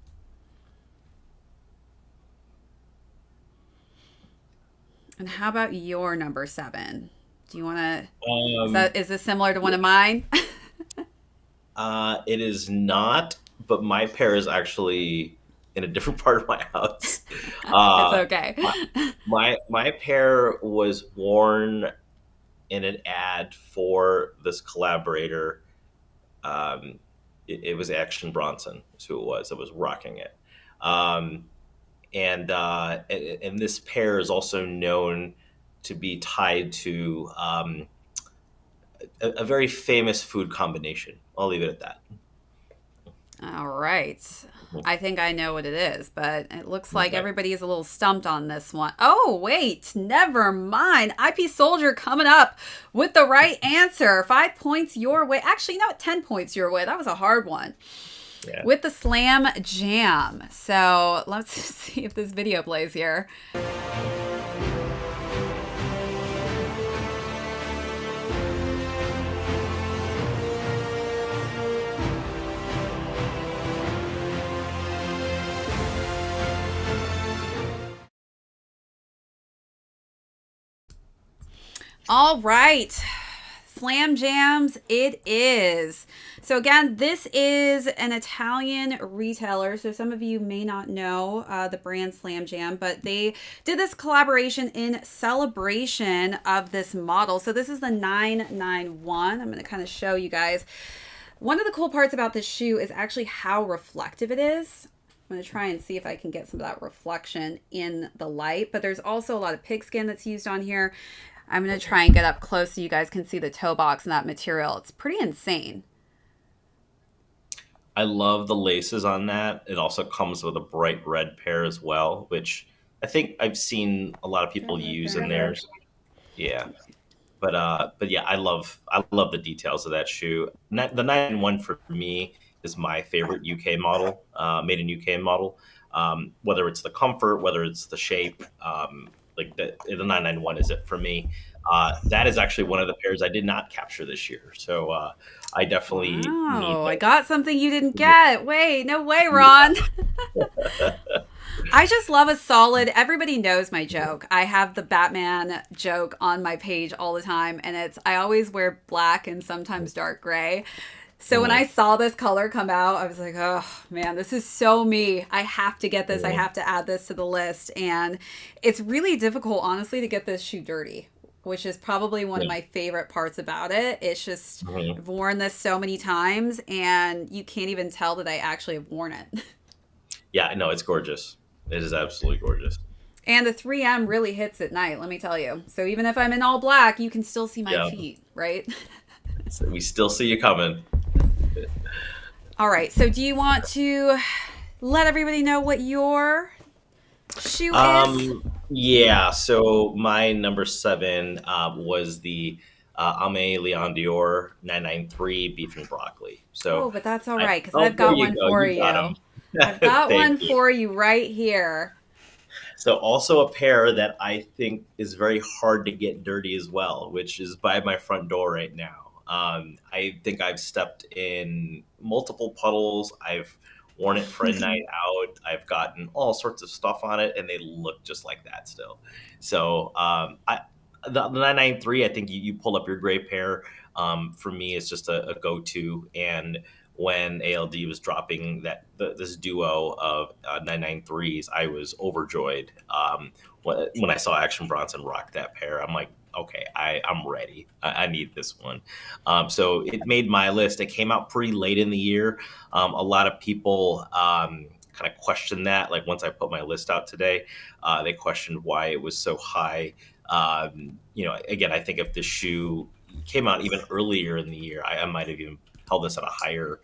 Speaker 1: And how about your number 7? Do you want to?
Speaker 2: Um,
Speaker 1: Is this similar to one of mine?
Speaker 2: it is not, but my pair is actually in a different part of my house.
Speaker 1: It's
Speaker 2: Uh,
Speaker 1: okay.
Speaker 2: my, my pair was worn in an ad for this collaborator. Um, it was Action Bronson, is who it was that was rocking it. Um, and this pair is also known to be tied to a very famous food combination. I'll leave it at that.
Speaker 1: All right. I think I know what it is, but it looks like
Speaker 2: Okay.
Speaker 1: everybody is a little stumped on this one. Oh, wait. Never mind. IP Soldier coming up with the right answer. 5 points your way. Actually, no, 10 points your way. That was a hard one.
Speaker 2: Yeah.
Speaker 1: With the Slam Jam. So let's see if this video plays here. All right. Slam Jams, it is. So again, this is an Italian retailer. So some of you may not know the brand Slam Jam, but they did this collaboration in celebration of this model. So this is the 991. I'm going to kind of show you guys. One of the cool parts about this shoe is actually how reflective it is. I'm going to try and see if I can get some of that reflection in the light, but there's also a lot of pigskin that's used on here. I'm going to try and get up close so you guys can see the toe box and that material. It's pretty insane.
Speaker 2: I love the laces on that. It also comes with a bright red pair as well, which I think I've seen a lot of people use in theirs. Yeah. But yeah, I love the details of that shoe. The 991 for me is my favorite UK model, made in UK model. Whether it's the comfort, whether it's the shape, like the 991 is it for me. That is actually one of the pairs I did not capture this year, so I definitely need
Speaker 1: Wow, I
Speaker 2: to.
Speaker 1: got something you didn't get. Wait, no way, Ron. I just love a solid, everybody knows my joke. I have the Batman joke on my page all the time, and I always wear black and sometimes dark gray. So when I saw this color come out, I was like, oh man, this is so me. I have to get this. I have to add this to the list. And it's really difficult, honestly, to get this shoe dirty, which is probably one of my favorite parts about it. It's just, I've worn this so many times and you can't even tell that I actually have worn it.
Speaker 2: Yeah, no, it's gorgeous. It is absolutely gorgeous.
Speaker 1: And the 3M really hits at night, let me tell you. So even if I'm in all black, you can still see my feet, right?
Speaker 2: So we still see you coming.
Speaker 1: All right. So do you want to let everybody know what your shoe is?
Speaker 2: Yeah. So my number 7 was the Aime Dore 993 beef and broccoli. So
Speaker 1: but that's all right because I've got one for you. I've got one for you right here.
Speaker 2: So also a pair that I think is very hard to get dirty as well, which is by my front door right now. I think I've stepped in multiple puddles. I've worn it for a night out. I've gotten all sorts of stuff on it, and they look just like that still. So the 993, I think you pulled up your gray pair. For me, it's just a go-to. And when ALD was dropping this duo of 993s, I was overjoyed. When I saw Action Bronson rock that pair, I'm like, okay, I'm ready. I need this one. So it made my list. It came out pretty late in the year. A lot of people kind of questioned that. Like once I put my list out today, they questioned why it was so high. Again, I think if the shoe came out even earlier in the year, I might have even held this at a higher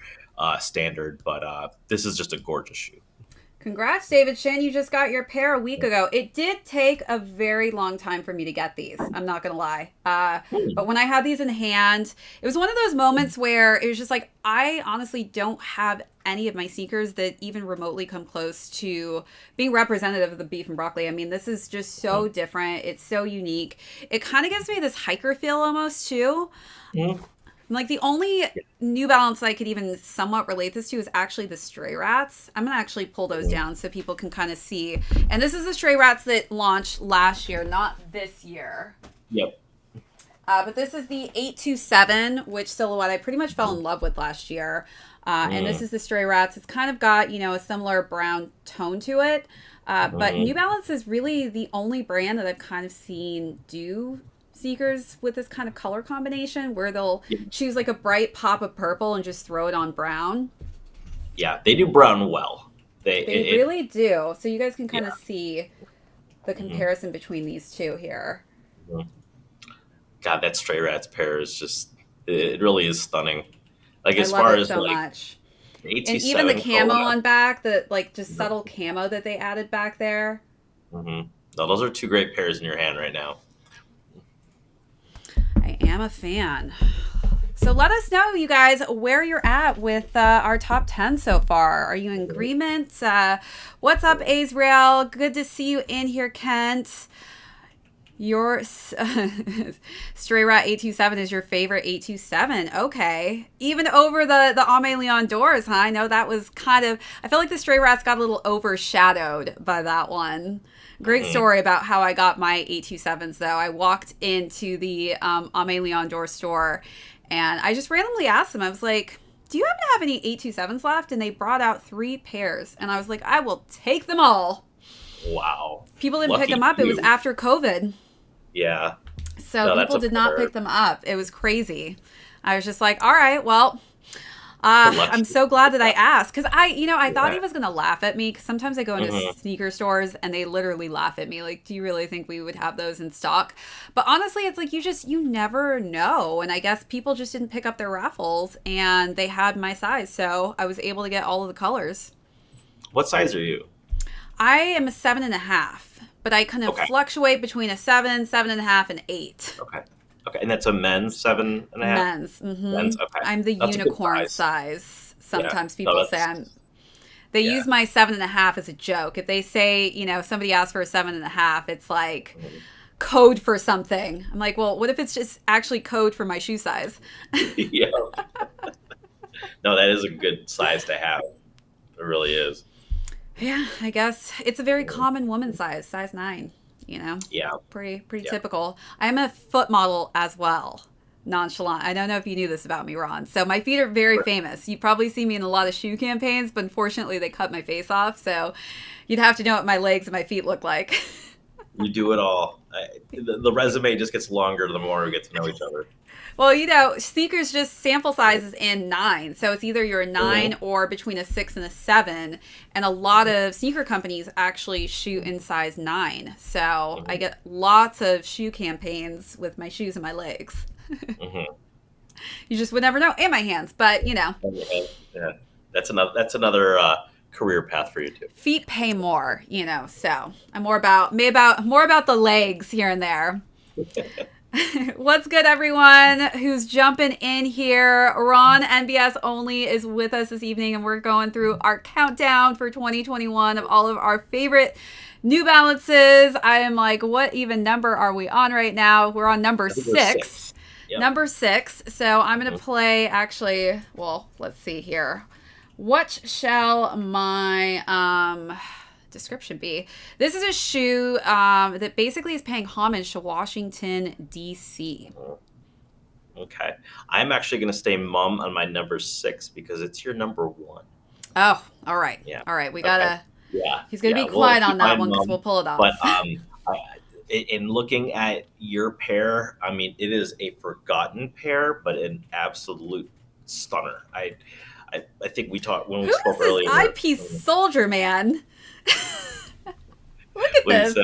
Speaker 2: standard. But this is just a gorgeous shoe.
Speaker 1: Congrats, David Shin. You just got your pair a week ago. It did take a very long time for me to get these. I'm not going to lie. But when I had these in hand, it was one of those moments where it was just like, I honestly don't have any of my sneakers that even remotely come close to being representative of the beef and broccoli. I mean, this is just so different. It's so unique. It kind of gives me this hiker feel almost too. Like the only New Balance I could even somewhat relate this to is actually the Stray Rats. I'm going to actually pull those down so people can kind of see. And this is the Stray Rats that launched last year, not this year.
Speaker 2: Yep.
Speaker 1: But this is the 827, which silhouette I pretty much fell in love with last year. And this is the Stray Rats. It's kind of got, a similar brown tone to it. But New Balance is really the only brand that I've kind of seen do sneakers with this kind of color combination where they'll choose like a bright pop of purple and just throw it on brown.
Speaker 2: Yeah, they do brown well. They
Speaker 1: really do. So you guys can kind of see the comparison between these two here.
Speaker 2: God, that Stray Rats pair is just, it really is stunning. Like as
Speaker 1: I love
Speaker 2: far
Speaker 1: it
Speaker 2: as
Speaker 1: so
Speaker 2: like
Speaker 1: much. And even the camo on back, the like just subtle camo that they added back there.
Speaker 2: No, those are two great pairs in your hand right now.
Speaker 1: I am a fan. So let us know, you guys, where you're at with our top 10 so far. Are you in agreement? What's up, Azrael? Good to see you in here, Kent. Your Stray Rat 827 is your favorite 827. Okay. Even over the Aime Dores, huh? I know that was kind of... I feel like the Stray Rats got a little overshadowed by that one. Great story about how I got my 827s, though. I walked into the Aime Dore store, and I just randomly asked them. I was like, do you happen to have any 827s left? And they brought out 3 pairs. And I was like, I will take them all.
Speaker 2: Wow.
Speaker 1: People didn't pick them up. It was after COVID.
Speaker 2: Yeah.
Speaker 1: So people did not pick them up. It was crazy. I was just like, all right, well... I'm so glad that I asked because I thought he was going to laugh at me because sometimes I go into sneaker stores and they literally laugh at me. Like, do you really think we would have those in stock? But honestly, it's like you never know. And I guess people just didn't pick up their raffles and they had my size. So I was able to get all of the colors.
Speaker 2: What size are you?
Speaker 1: I am a 7.5, but I kind of fluctuate between a 7, 7.5, and 8.
Speaker 2: Okay, and that's a men's 7.5?
Speaker 1: Men's. Men's, okay. I'm the unicorn size. Sometimes people say they use my 7.5 as a joke. If they say, somebody asks for a 7.5, it's like code for something. I'm like, well, what if it's just actually code for my shoe size?
Speaker 2: Yeah. No, that is a good size to have. It really is.
Speaker 1: Yeah, I guess it's a very common woman size 9, you know.
Speaker 2: Yeah.
Speaker 1: Pretty
Speaker 2: Yeah.
Speaker 1: typical. I'm a foot model as well. Nonchalant. I don't know if you knew this about me, Ron. So my feet are very famous. You probably see me in a lot of shoe campaigns, but unfortunately they cut my face off. So you'd have to know what my legs and my feet look like.
Speaker 2: You do it all. The resume just gets longer the more we get to know each other.
Speaker 1: Well, you know, sneakers just sample size is in 9. So it's either you're a 9
Speaker 2: Mm-hmm.
Speaker 1: or between a 6 and a 7. And a lot of sneaker companies actually shoot in size 9. So I get lots of shoe campaigns with my shoes and my legs.
Speaker 2: Mm-hmm.
Speaker 1: You just would never know. And my hands. But, you know.
Speaker 2: Yeah, that's another career path for you too.
Speaker 1: Feet pay more, you know. So I'm more about the legs here and there. What's good, everyone who's jumping in here? Ron, NBS Only, is with us this evening, and we're going through our countdown for 2021 of all of our favorite New Balances. I am like, what even number are we on right now? We're on number 6.
Speaker 2: Yep.
Speaker 1: Number 6. So I'm going to play, actually, well, let's see here. What shall my description be? This is a shoe that basically is paying homage to Washington, D.C.
Speaker 2: Okay. I'm actually going to stay mum on my number 6 because it's your number 1.
Speaker 1: Oh, all right.
Speaker 2: Yeah.
Speaker 1: All right. We got to...
Speaker 2: Okay. Yeah.
Speaker 1: He's going to be quiet on that one because we'll pull it off.
Speaker 2: But in looking at your pair, I mean, it is a forgotten pair, but an absolute stunner. I think we talked when we spoke earlier.
Speaker 1: Who is this eyepiece soldier, man? Look at this.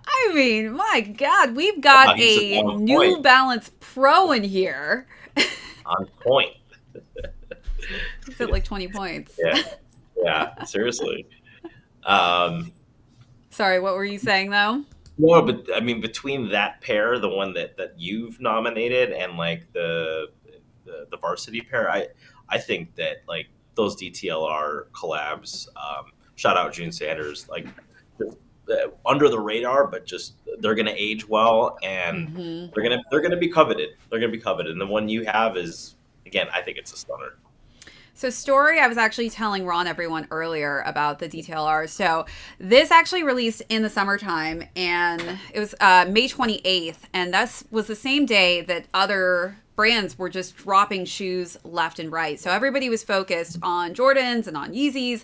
Speaker 1: I mean, my God, we've got a New Balance Pro in here.
Speaker 2: On point.
Speaker 1: He's at like 20 points.
Speaker 2: Yeah, seriously.
Speaker 1: Sorry, what were you saying, though?
Speaker 2: No, but I mean, between that pair, the one that you've nominated, and like the varsity pair, I think that like those DTLR collabs, shout out June Sanders, like under the radar, but just they're gonna age well, and they're gonna be coveted. They're gonna be coveted, and the one you have is, again, I think it's a stunner.
Speaker 1: So story, I was actually telling Ron everyone earlier about the DTLR. So this actually released in the summertime, and it was May 28th, and that was the same day that other brands were just dropping shoes left and right. So everybody was focused on Jordans and on Yeezys,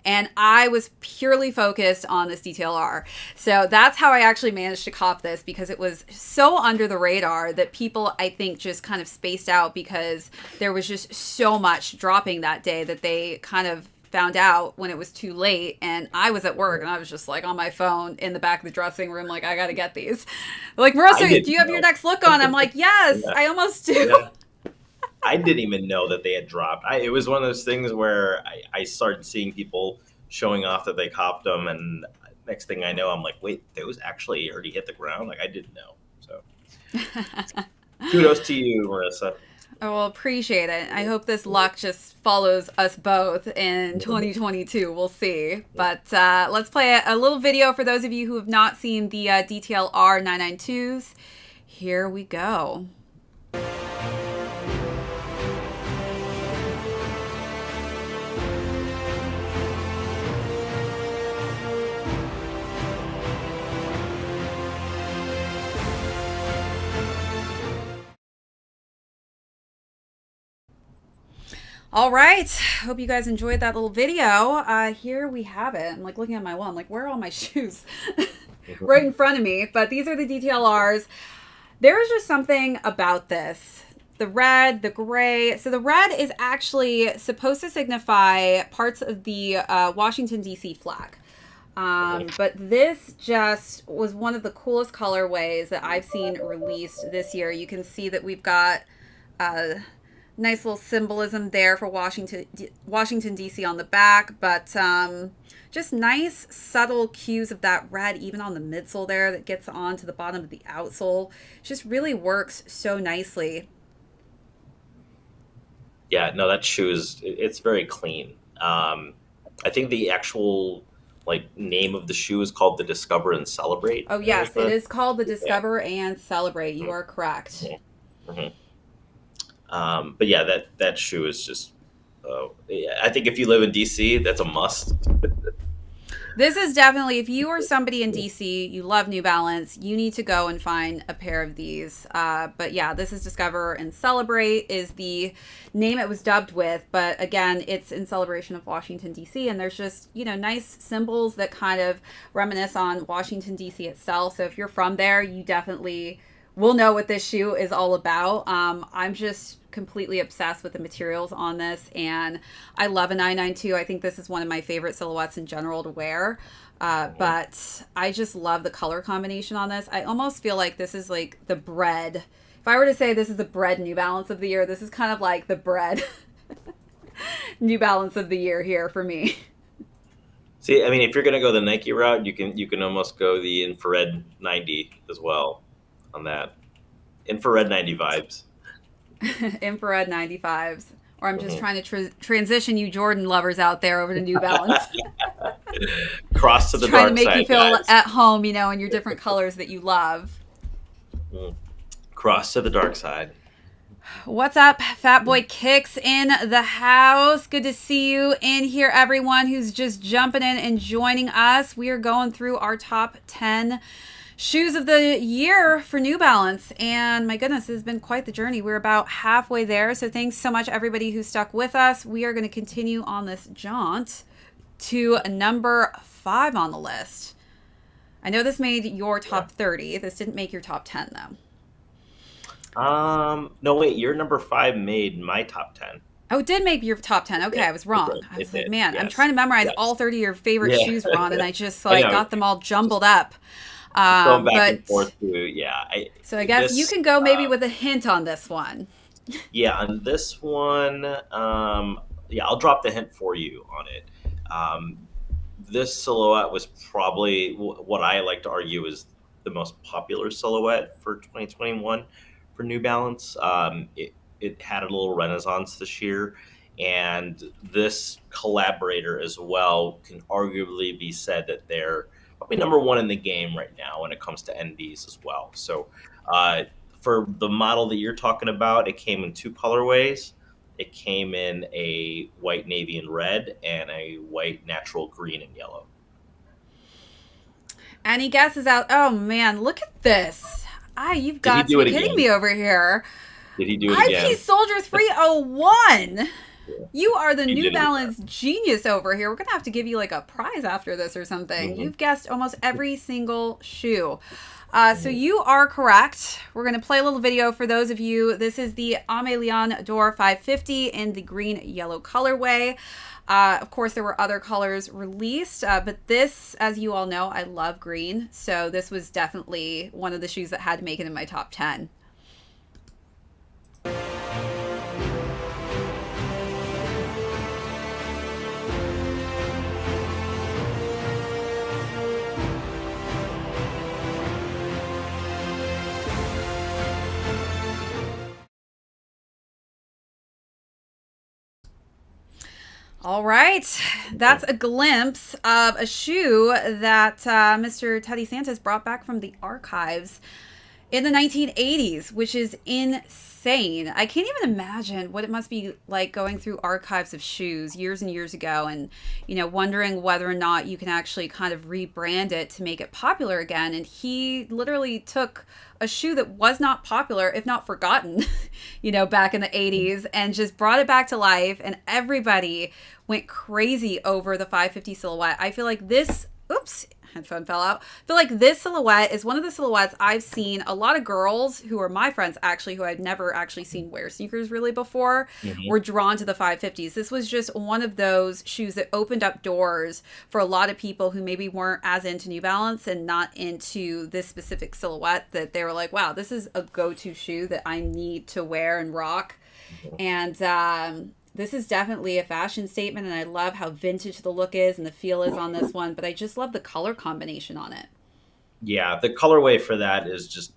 Speaker 1: and I was purely focused on this DTLR. So that's how I actually managed to cop this, because it was so under the radar that people, I think, just kind of spaced out because there was just so much dropping that day that they kind of found out when it was too late. And I was at work and I was just like on my phone in the back of the dressing room, like, I got to get these. They're like, Marissa, do you have your next look on? I'm like, yes, I almost do.
Speaker 2: Yeah. I didn't even know that they had dropped. It was one of those things where I started seeing people showing off that they copped them, and next thing I know, I'm like, wait, those actually already hit the ground? Like, I didn't know. So kudos to you, Marissa.
Speaker 1: I will appreciate it. I hope this luck just follows us both in 2022. We'll see. But let's play a little video for those of you who have not seen the DTLR 992s. Here we go. All right. Hope you guys enjoyed that little video. Here we have it. I'm like looking at my wall. I'm like, where are all my shoes? Right in front of me. But these are the DTLRs. There is just something about this. The red, the gray. So the red is actually supposed to signify parts of the Washington, D.C. flag. But this just was one of the coolest colorways that I've seen released this year. You can see that we've got nice little symbolism there for Washington, D.C. on the back, but just nice subtle cues of that red even on the midsole there that gets onto the bottom of the outsole. Just really works so nicely.
Speaker 2: Yeah, no, that shoe it's very clean. I think the actual name of the shoe is called the Discover and Celebrate.
Speaker 1: Oh yes, it is called the Discover and Celebrate. You are correct.
Speaker 2: But yeah, that shoe is just Yeah, I think if you live in DC, that's a must.
Speaker 1: This is definitely, if you are somebody in DC, you love New Balance, you need to go and find a pair of these. But yeah, this is Discover and Celebrate is the name it was dubbed with. But again, it's in celebration of Washington, DC. And there's just, nice symbols that kind of reminisce on Washington, DC itself. So if you're from there, you definitely will know what this shoe is all about. I'm just completely obsessed with the materials on this, and I love a 992. I think this is one of my favorite silhouettes in general to wear, but I just love the color combination on this. I almost feel like this is like the bread. If I were to say this is the bread New Balance of the year, this is kind of like the bread New Balance of the year here for me.
Speaker 2: See, I mean, if you're going to go the Nike route, you can almost go the infrared 90 as well on that. Infrared 90 vibes.
Speaker 1: Infrared 95s. Or I'm just trying to transition you Jordan lovers out there over to New Balance.
Speaker 2: Cross to the dark side,
Speaker 1: trying to make you feel
Speaker 2: guys.
Speaker 1: at home, in your different colors that you love.
Speaker 2: Cross to the dark side.
Speaker 1: What's up? Fat Boy Kicks in the house. Good to see you in here, everyone who's just jumping in and joining us. We are going through our top 10 shoes of the year for New Balance, and my goodness, it has been quite the journey. We're about halfway there, so thanks so much everybody who stuck with us. We are going to continue on this jaunt to number 5 on the list. I know this made your top 30. This didn't make your top 10
Speaker 2: though. No, wait, your number 5 made my top 10.
Speaker 1: Oh, it did make your top 10. Okay, I was wrong. I was like, man, I'm trying to memorize all 30 of your favorite shoes, Ron, and I just got them all jumbled up.
Speaker 2: Going back and forth to,
Speaker 1: so I guess you can go maybe with a hint on this one.
Speaker 2: Yeah, on this one, I'll drop the hint for you on it. This silhouette was probably what I like to argue is the most popular silhouette for 2021 for New Balance. It had a little renaissance this year, and this collaborator as well can arguably be said that they're probably number 1 in the game right now when it comes to NBs as well. So for the model that you're talking about, it came in 2 colorways. It came in a white, navy, and red, and a white, natural green and yellow.
Speaker 1: Any guesses out? Oh man, look at this! You've got to be kidding me over here.
Speaker 2: Did he do it again?
Speaker 1: IP Soldier 301. You are the New Balance genius over here. We're going to have to give you like a prize after this or something. You've guessed almost every single shoe. So you are correct. We're going to play a little video for those of you. This is the Aime Dore 550 in the green yellow colorway. Of course, there were other colors released, but this, as you all know, I love green. So this was definitely one of the shoes that had to make it in my top 10. All right, that's a glimpse of a shoe that Mr. Teddy Santis brought back from the archives in the 1980s, which is insane. I can't even imagine what it must be like going through archives of shoes years and years ago and, wondering whether or not you can actually kind of rebrand it to make it popular again. And he literally took a shoe that was not popular, if not forgotten, back in the 80s and just brought it back to life. And everybody went crazy over the 550 silhouette. I feel like this, headphone fell out. I feel like this silhouette is one of the silhouettes I've seen a lot of girls who are my friends actually, who I've never actually seen wear sneakers really before, were drawn to the 550s. This was just one of those shoes that opened up doors for a lot of people who maybe weren't as into New Balance and not into this specific silhouette, that they were like, wow, this is a go-to shoe that I need to wear and rock. And this is definitely a fashion statement, and I love how vintage the look is and the feel is on this one, but I just love the color combination on it.
Speaker 2: Yeah, the colorway for that is just,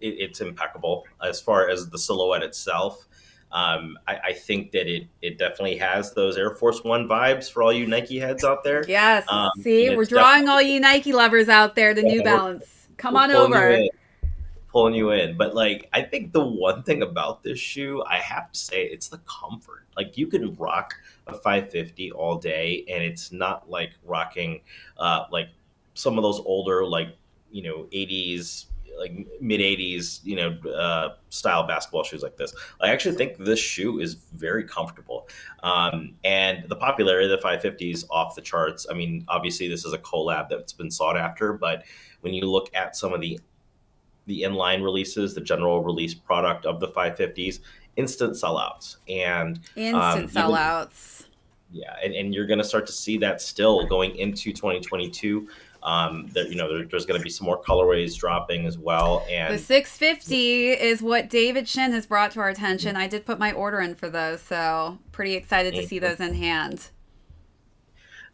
Speaker 2: it's impeccable as far as the silhouette itself. I think that it definitely has those Air Force One vibes for all you Nike heads out there.
Speaker 1: Yes, see, we're drawing all you Nike lovers out there to New Balance. Come on over.
Speaker 2: pulling you in. But like, I think the one thing about this shoe, I have to say, it's the comfort. Like, you can rock a 550 all day, and it's not like rocking like some of those older, like, 80s, like mid 80s, style basketball shoes like this. I actually think this shoe is very comfortable. And the popularity of the 550 is off the charts. I mean, obviously this is a collab that's been sought after, but when you look at some of the inline releases, the general release product of the 550s, instant sellouts. And
Speaker 1: instant sellouts.
Speaker 2: Yeah, and you're going to start to see that still going into 2022. There's going to be some more colorways dropping as well. And
Speaker 1: the 650 is what David Shin has brought to our attention. I did put my order in for those, so pretty excited to see those in hand.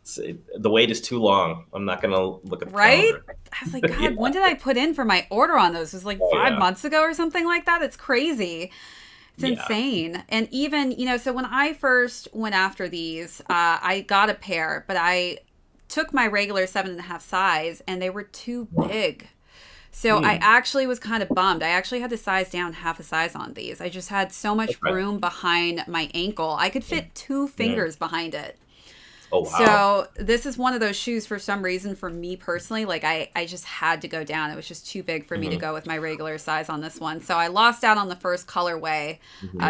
Speaker 2: The wait is too long. I'm not going to look at the
Speaker 1: calendar.
Speaker 2: Right?
Speaker 1: I was like, God, yeah. When did I put in for my order on those? It was like 5 months ago or something like that. It's crazy. It's insane. And even, so when I first went after these, I got a pair, but I took my regular 7.5 size and they were too big. So I actually was kind of bummed. I actually had to size down half a size on these. I just had so much room behind my ankle. I could fit 2 fingers behind it.
Speaker 2: Oh, wow.
Speaker 1: So this is one of those shoes for some reason for me personally, like I just had to go down. It was just too big for me to go with my regular size on this one. So I lost out on the first colorway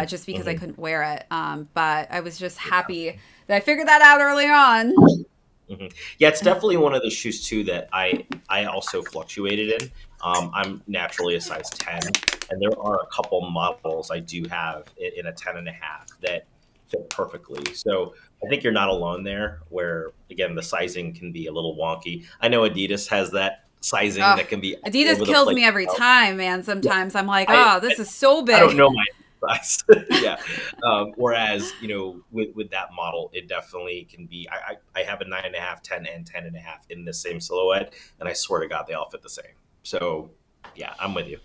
Speaker 1: just because I couldn't wear it. But I was just happy that I figured that out early on.
Speaker 2: Yeah, it's definitely one of the shoes too that I also fluctuated in. I'm naturally a size 10, and there are a couple models I do have in a 10.5 that fit perfectly. So I think you're not alone there, where again the sizing can be a little wonky. I know Adidas has that sizing that can be
Speaker 1: Adidas kills me every time, man. Sometimes I'm like, this is so big.
Speaker 2: I don't know my size. Yeah. Whereas, with that model, it definitely can be. I have a 9.5, 10, and 10.5 in the same silhouette, and I swear to God, they all fit the same. So, yeah, I'm with you.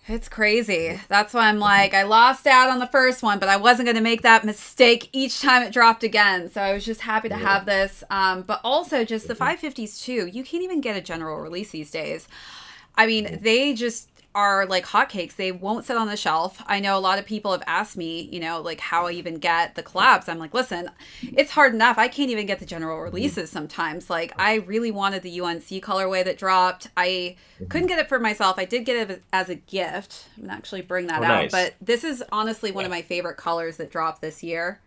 Speaker 1: It's crazy. That's why I'm like, I lost out on the first one, but I wasn't going to make that mistake each time it dropped again. So I was just happy to have this. But also just the 550s too. You can't even get a general release these days. I mean, they just are like hotcakes. They won't sit on the shelf. I know a lot of people have asked me, like how I even get the collabs. I'm like, listen, it's hard enough. I can't even get the general releases sometimes. Like I really wanted the UNC colorway that dropped. I couldn't get it for myself. I did get it as a gift. I'm going to actually bring that out. Nice. But this is honestly one of my favorite colors that dropped this year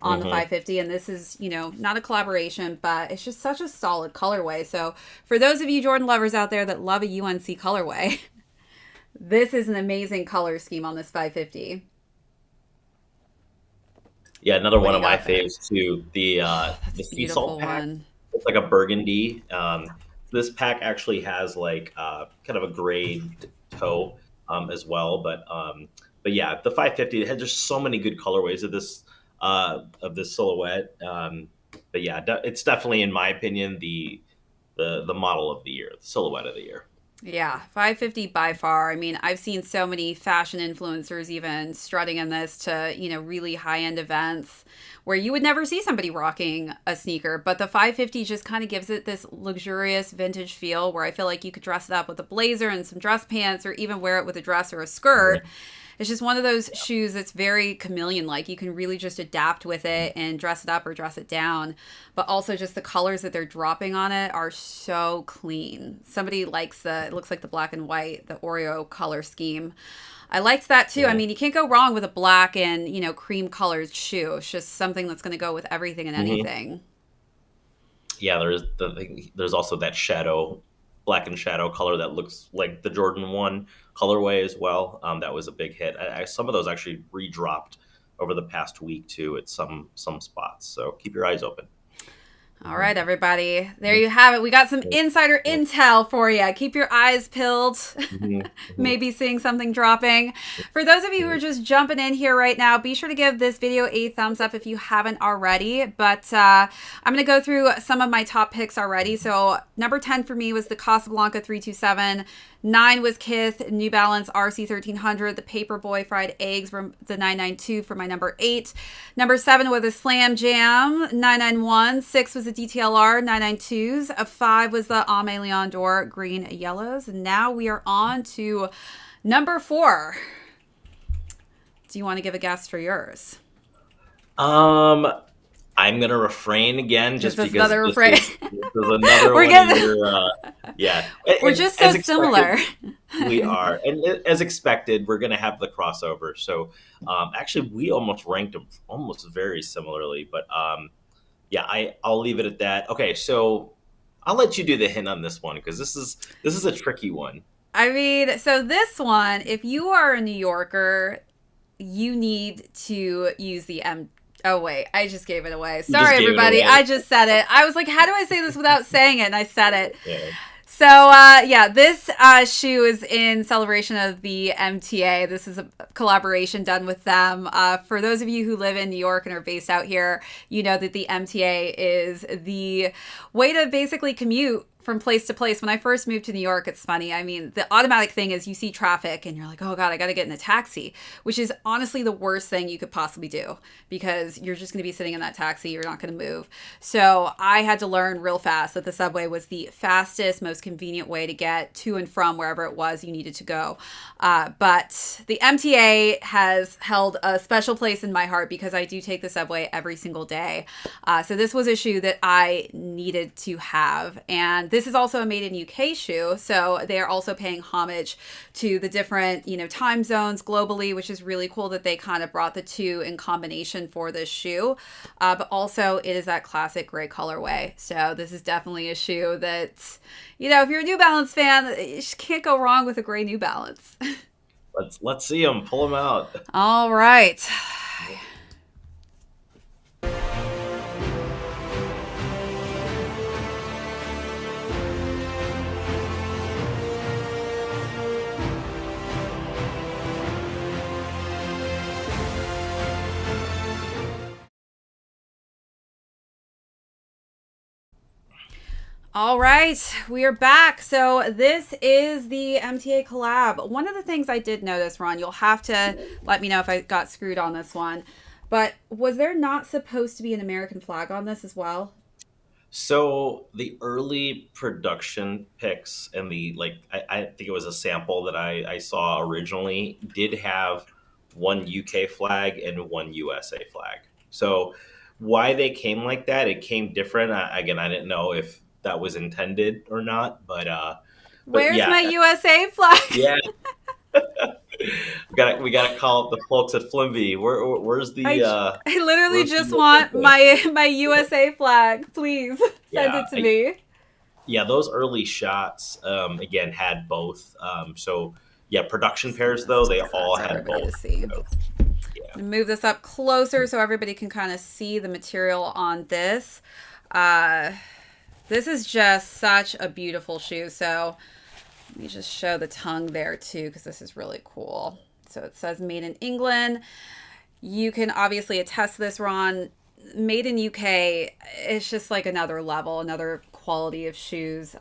Speaker 1: on the 550. And this is, not a collaboration, but it's just such a solid colorway. So for those of you Jordan lovers out there that love a UNC colorway, this is an amazing color scheme on this 550.
Speaker 2: Yeah, another one of my faves too. The sea salt pack.
Speaker 1: One.
Speaker 2: It's like a burgundy. This pack actually has like kind of a gray toe as well. But yeah, the 550 it had just so many good colorways of this silhouette. But yeah, it's definitely, in my opinion, the model of the year, the silhouette of the year.
Speaker 1: Yeah, 550 by far. I mean, I've seen so many fashion influencers even strutting in this to, really high-end events where you would never see somebody rocking a sneaker. But the 550 just kind of gives it this luxurious vintage feel where I feel like you could dress it up with a blazer and some dress pants or even wear it with a dress or a skirt. Mm-hmm. It's just one of those shoes that's very chameleon-like. You can really just adapt with it and dress it up or dress it down. But also just the colors that they're dropping on it are so clean. Somebody likes it looks like the black and white, the Oreo color scheme. I liked that too. Yeah. I mean, you can't go wrong with a black and, cream colored shoe. It's just something that's going to go with everything and anything.
Speaker 2: Yeah, there's also that black and shadow color that looks like the Jordan 1 colorway as well. That was a big hit. Some of those actually redropped over the past week too at some spots. So keep your eyes open.
Speaker 1: All right, everybody. There you have it. We got some insider intel for you. Keep your eyes peeled. Maybe seeing something dropping. For those of you who are just jumping in here right now, be sure to give this video a thumbs up if you haven't already. But I'm going to go through some of my top picks already. So number 10 for me was the Casablanca 327. 9 was KITH, New Balance RC 1300, the Paperboy Fried Eggs from the 992 for my number 8. Number 7 was a Slam Jam 991. 6 was was the DTLR 992s. A 5 was the Aime Dore green yellows. And now we are on to number 4. Do you want to give a guess for yours?
Speaker 2: I'm gonna refrain again, just because
Speaker 1: another refrain.
Speaker 2: This is another
Speaker 1: We're
Speaker 2: one of your, yeah.
Speaker 1: We're just so similar.
Speaker 2: We are, and as expected, we're gonna have the crossover. So, actually, we almost ranked them almost very similarly, but yeah, I'll leave it at that. Okay, so I'll let you do the hint on this one because this is a tricky one.
Speaker 1: I mean, so this one, if you are a New Yorker, you need to use the Oh, wait. I just gave it away. Sorry, everybody. I just said it. I was like, how do I say this without saying it? And I said it.
Speaker 2: Yeah.
Speaker 1: So, yeah, this shoe is in celebration of the MTA. This is a collaboration done with them. For those of you who live in New York and are based out here, you know that the MTA is the way to basically commute from place to place. When I first moved to New York, it's funny. I mean, the automatic thing is you see traffic and you're like, oh God, I got to get in a taxi, which is honestly the worst thing you could possibly do because you're just going to be sitting in that taxi. You're not going to move. So I had to learn real fast that the subway was the fastest, most convenient way to get to and from wherever it was you needed to go. But the MTA has held a special place in my heart because I do take the subway every single day. So this was a shoe that I needed to have. And this is also a made in UK shoe, so they are also paying homage to the different, time zones globally, which is really cool that they kind of brought the two in combination for this shoe. But also, it is that classic gray colorway. So this is definitely a shoe that, if you're a New Balance fan, you just can't go wrong with a gray New Balance.
Speaker 2: Let's see them. Pull them out.
Speaker 1: All right. All right, we are back. So this is the MTA collab. One of the things I did notice, Ron, you'll have to let me know if I got screwed on this one, but was there not supposed to be an American flag on this as well?
Speaker 2: So the early production pics and I think it was a sample that I saw originally did have one UK flag and one USA flag. So why they came like that, it came different. Again, I didn't know if that was intended or not, but
Speaker 1: where's
Speaker 2: yeah.
Speaker 1: my USA flag?
Speaker 2: Yeah. we gotta call up the folks at Flimby. Where's the
Speaker 1: I literally just want my USA flag. Please send it to me.
Speaker 2: Yeah, those early shots again had both. So yeah, production pairs though, they all had both. So, yeah.
Speaker 1: Move this up closer so everybody can kind of see the material on this. This is just such a beautiful shoe. So let me just show the tongue there too, because this is really cool. So it says made in England. You can obviously attest to this, Ron. Made in UK, it's just like another level, another quality of shoes.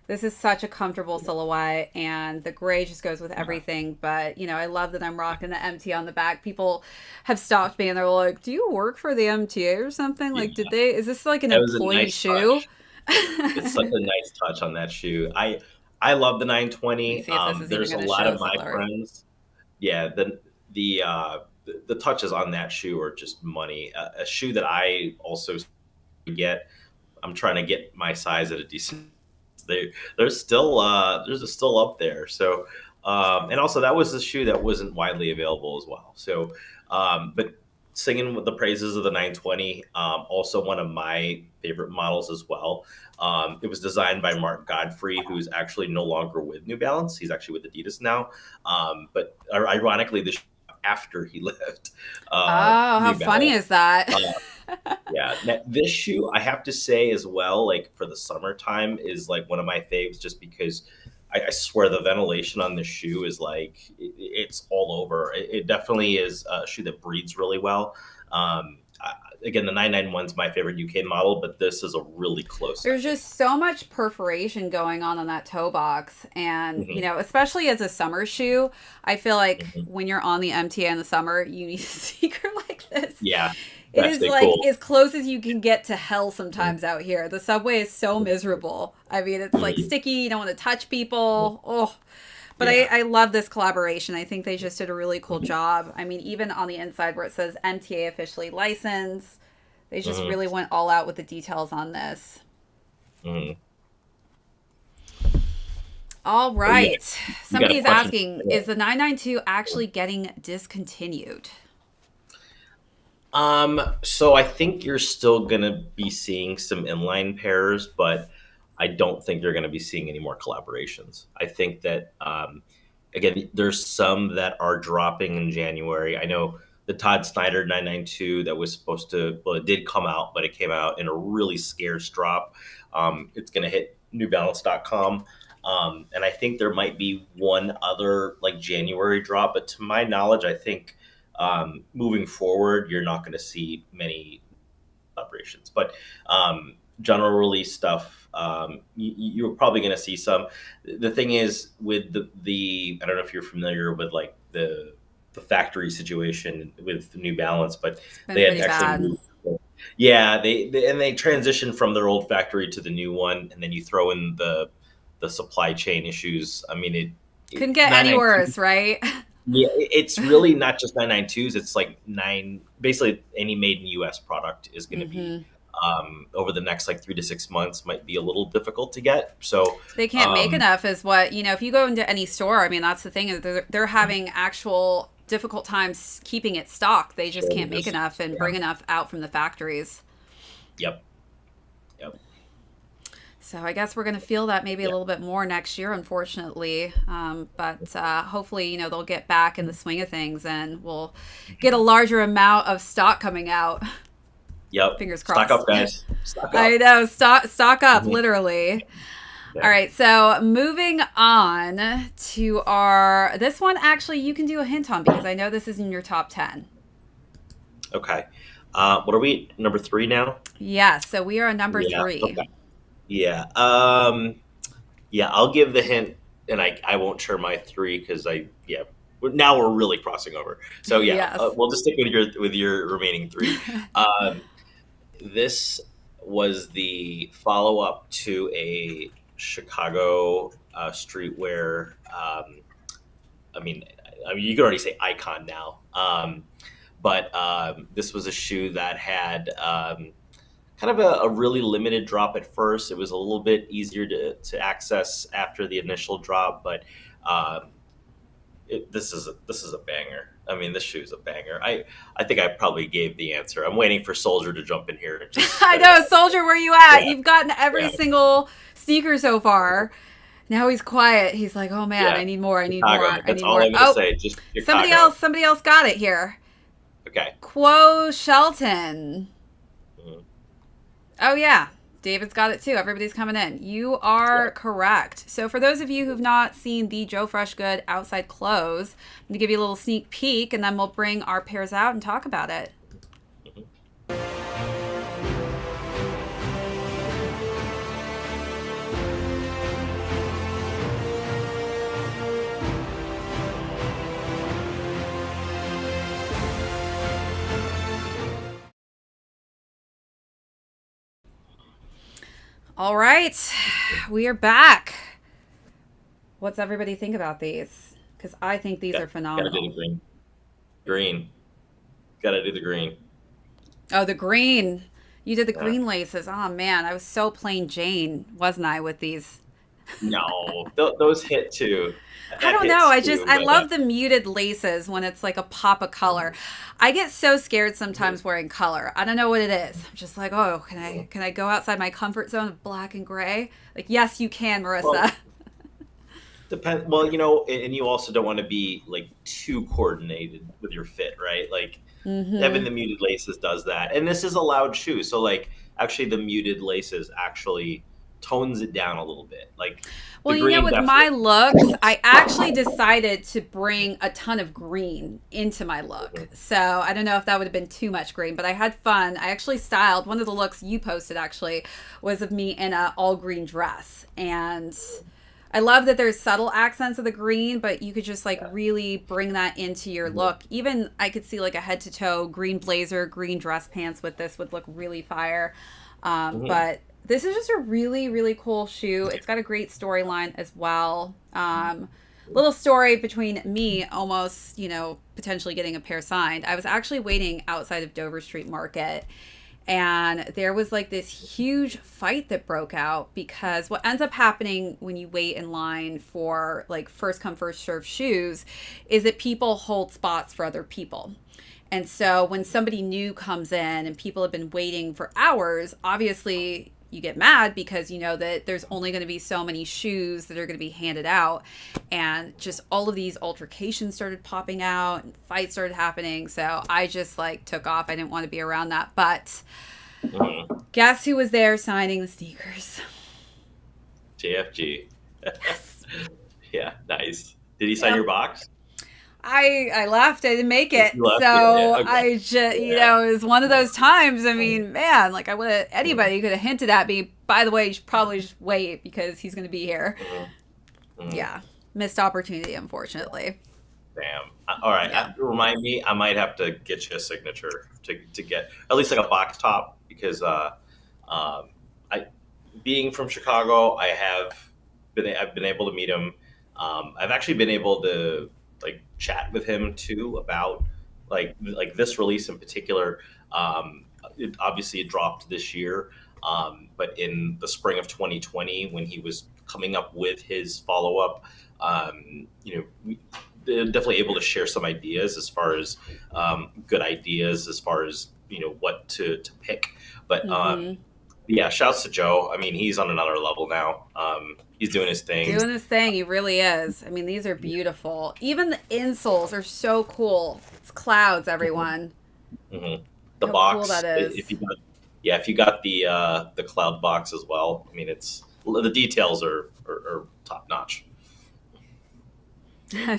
Speaker 1: This is such a comfortable silhouette, and the gray just goes with everything. But, I love that I'm rocking the MT on the back. People have stopped me and they're like, do you work for the MTA or something? Like, is this like an employee shoe?
Speaker 2: It's such a nice touch on that shoe. I love the 920. There's a lot of my friends. Yeah, the touches on that shoe are just money. A shoe that I also get. I'm trying to get my size at a decent. They're still up there. So and also that was a shoe that wasn't widely available as well. So but singing with the praises of the 920, also one of my favorite models as well. It was designed by Mark Godfrey, who's actually no longer with New Balance. He's actually with Adidas now. But ironically, this after he left.
Speaker 1: How funny is that?
Speaker 2: Yeah, this shoe I have to say as well, like for the summertime, is like one of my faves, just because I swear the ventilation on this shoe is like it's all over. It definitely is a shoe that breathes really well. Again, the 991 is my favorite UK model, but this is a really close.
Speaker 1: There's just so much perforation going on that toe box. And, especially as a summer shoe, I feel like when you're on the MTA in the summer, you need a sneaker like this.
Speaker 2: Yeah.
Speaker 1: It
Speaker 2: That's
Speaker 1: is
Speaker 2: actually
Speaker 1: like
Speaker 2: cool.
Speaker 1: as close as you can get to hell sometimes out here. The subway is so miserable. I mean, it's like
Speaker 2: Mhm.
Speaker 1: sticky. You don't want to touch people. Oh, but
Speaker 2: Yeah.
Speaker 1: I love this collaboration. I think they just did a really cool
Speaker 2: Mhm.
Speaker 1: job. I mean, even on the inside where it says MTA officially licensed, they just
Speaker 2: Mhm.
Speaker 1: really went all out with the details on this.
Speaker 2: Mhm.
Speaker 1: All
Speaker 2: Oh yeah,
Speaker 1: right.
Speaker 2: you got a
Speaker 1: Somebody is
Speaker 2: question.
Speaker 1: asking, is the 992 actually getting discontinued?
Speaker 2: So I think you're still gonna be seeing some inline pairs, but I don't think you're gonna be seeing any more collaborations. I think that again, there's some that are dropping in January. I know the Todd Snyder 992 that was supposed to, well, it did come out, but it came out in a really scarce drop. It's gonna hit NewBalance.com. And I think there might be one other like January drop, but to my knowledge, I think moving forward, you're not going to see many collaborations, but general release stuff, you're probably going to see some. The thing is with the I don't know if you're familiar with like the factory situation with New Balance, but
Speaker 1: It's been
Speaker 2: they had
Speaker 1: pretty
Speaker 2: actually
Speaker 1: bad.
Speaker 2: moved. Yeah, they transitioned from their old factory to the new one, and then you throw in the supply chain issues. I mean,
Speaker 1: Couldn't get any
Speaker 2: 992.
Speaker 1: worse, right?
Speaker 2: Yeah, it's really not just 992s. It's like basically any made in US product is going to be
Speaker 1: hmm
Speaker 2: over the next like 3 to 6 months might be a little difficult to get. So,
Speaker 1: They can't make
Speaker 2: um,
Speaker 1: enough, is what, if you go into any store, I mean, that's the thing, is they're having actual difficult times keeping it stocked. They just can't make
Speaker 2: shortages.
Speaker 1: enough and
Speaker 2: Yeah.
Speaker 1: bring enough out from the factories.
Speaker 2: Yep. Yep.
Speaker 1: So I guess we're going to feel that maybe a
Speaker 2: Yeah.
Speaker 1: little bit more next year, unfortunately. But hopefully, they'll get back in the swing of things and we'll get a larger amount of stock coming out.
Speaker 2: Yep.
Speaker 1: Fingers
Speaker 2: Stock
Speaker 1: crossed.
Speaker 2: up, guys. Stock
Speaker 1: I
Speaker 2: up.
Speaker 1: know, stock up,
Speaker 2: Mhm.
Speaker 1: literally. All
Speaker 2: Yeah.
Speaker 1: right, so moving on to this one, actually, you can do a hint on because I know this is in your top 10.
Speaker 2: Okay. What are we? Number three now?
Speaker 1: Yeah, so we are on number
Speaker 2: Yeah.
Speaker 1: 3.
Speaker 2: Okay. Yeah. Yeah, I'll give the hint, and I won't share my three because yeah, now we're really crossing over. So yeah,
Speaker 1: Yes.
Speaker 2: we'll just stick with your remaining three. Um, this was the follow up to a Chicago streetwear. I mean, you can already say icon now. But this was a shoe that had kind of a really limited drop at first. It was a little bit easier to access after the initial drop, but um, this is a banger. I mean, this shoe is a banger. I think I probably gave the answer. I'm waiting for Soldier to jump in here and just
Speaker 1: I
Speaker 2: spit it
Speaker 1: know,
Speaker 2: out.
Speaker 1: Soldier, where you at?
Speaker 2: Yeah,
Speaker 1: You've gotten every
Speaker 2: yeah,
Speaker 1: single sneaker so far. Now he's quiet. He's like, oh man,
Speaker 2: yeah.
Speaker 1: I need more. I need more.
Speaker 2: Chicago.
Speaker 1: I
Speaker 2: That's
Speaker 1: need
Speaker 2: all
Speaker 1: more.
Speaker 2: I'm gonna
Speaker 1: Oh,
Speaker 2: say. Just
Speaker 1: somebody
Speaker 2: Chicago.
Speaker 1: else. Somebody else got it here.
Speaker 2: Okay.
Speaker 1: Quo Shelton.
Speaker 2: Mhm.
Speaker 1: Oh yeah, David's got it too. Everybody's coming in. You are
Speaker 2: Yeah.
Speaker 1: correct. So for those of you who've not seen the Joe Freshgood outside clothes, I'm gonna give you a little sneak peek, and then we'll bring our pairs out and talk about it.
Speaker 2: Mhm.
Speaker 1: All right, we are back. What's everybody think about these? Because I think these are
Speaker 2: Gotta do the
Speaker 1: phenomenal.
Speaker 2: green. Green. Gotta do the green.
Speaker 1: Oh, the green. You did the
Speaker 2: Yeah.
Speaker 1: green laces. Oh man, I was so plain Jane, wasn't I, with these?
Speaker 2: No, those hit too.
Speaker 1: I
Speaker 2: That
Speaker 1: don't know.
Speaker 2: hits too.
Speaker 1: I
Speaker 2: But
Speaker 1: love the muted laces when it's like a pop of color. I get so scared sometimes wearing color. I don't know what it is. I'm just like, oh, can I go outside my comfort zone of black and gray? Like, yes, you can,
Speaker 2: well,
Speaker 1: Marissa.
Speaker 2: depend. Well, and you also don't want to be like too coordinated with your fit, right? Like having
Speaker 1: hmm
Speaker 2: the muted laces does that, and this is a loud shoe, so like actually the muted laces actually tones it down a little bit. Like the
Speaker 1: Well,
Speaker 2: green
Speaker 1: with my
Speaker 2: definitely.
Speaker 1: looks, I actually decided to bring a ton of green into my look. So I don't know if that would have been too much green, but I had fun. I actually styled one of the looks you posted actually was of me in a all green dress. And I love that there's subtle accents of the green, but you could just like really bring that into your look. Even I could see like a head to toe green blazer, green dress pants with this would look really fire. But this is just a really, really cool shoe. It's got a great storyline as well. Little story between me almost, potentially getting a pair signed. I was actually waiting outside of Dover Street Market, and there was like this huge fight that broke out because what ends up happening when you wait in line for like first come first serve shoes is that people hold spots for other people. And so when somebody new comes in and people have been waiting for hours, obviously you get mad because you know that there's only going to be so many shoes that are going to be handed out. And just all of these altercations started popping out and fights started happening. So I just like took off. I didn't want to be around that. But guess who was there signing the sneakers?
Speaker 2: JFG.
Speaker 1: Yes.
Speaker 2: Yeah, nice. Did he sign your box?
Speaker 1: I left. I didn't make it.
Speaker 2: Left,
Speaker 1: so
Speaker 2: okay.
Speaker 1: I just, it was one of those times. I mean, man, like anybody could have hinted at me, by the way, you should probably just wait because he's going to be here. Yeah. Missed opportunity, unfortunately.
Speaker 2: Damn. All right.
Speaker 1: Yeah.
Speaker 2: Remind me, I might have to get you a signature to get at least like a box top because being from Chicago, I've been able to meet him. I've actually been able to like chat with him too about like this release in particular. It dropped this year, but in the spring of 2020 when he was coming up with his follow-up, they're definitely able to share some ideas as far as good ideas as far as what to pick. But yeah, shouts to Joe. I mean, he's on another level now. He's doing his thing.
Speaker 1: He really is. I mean, these are beautiful. Even the insoles are so cool. It's clouds, everyone.
Speaker 2: The
Speaker 1: How
Speaker 2: box,
Speaker 1: cool that is.
Speaker 2: if you got the cloud box as well, I mean, the details are top notch.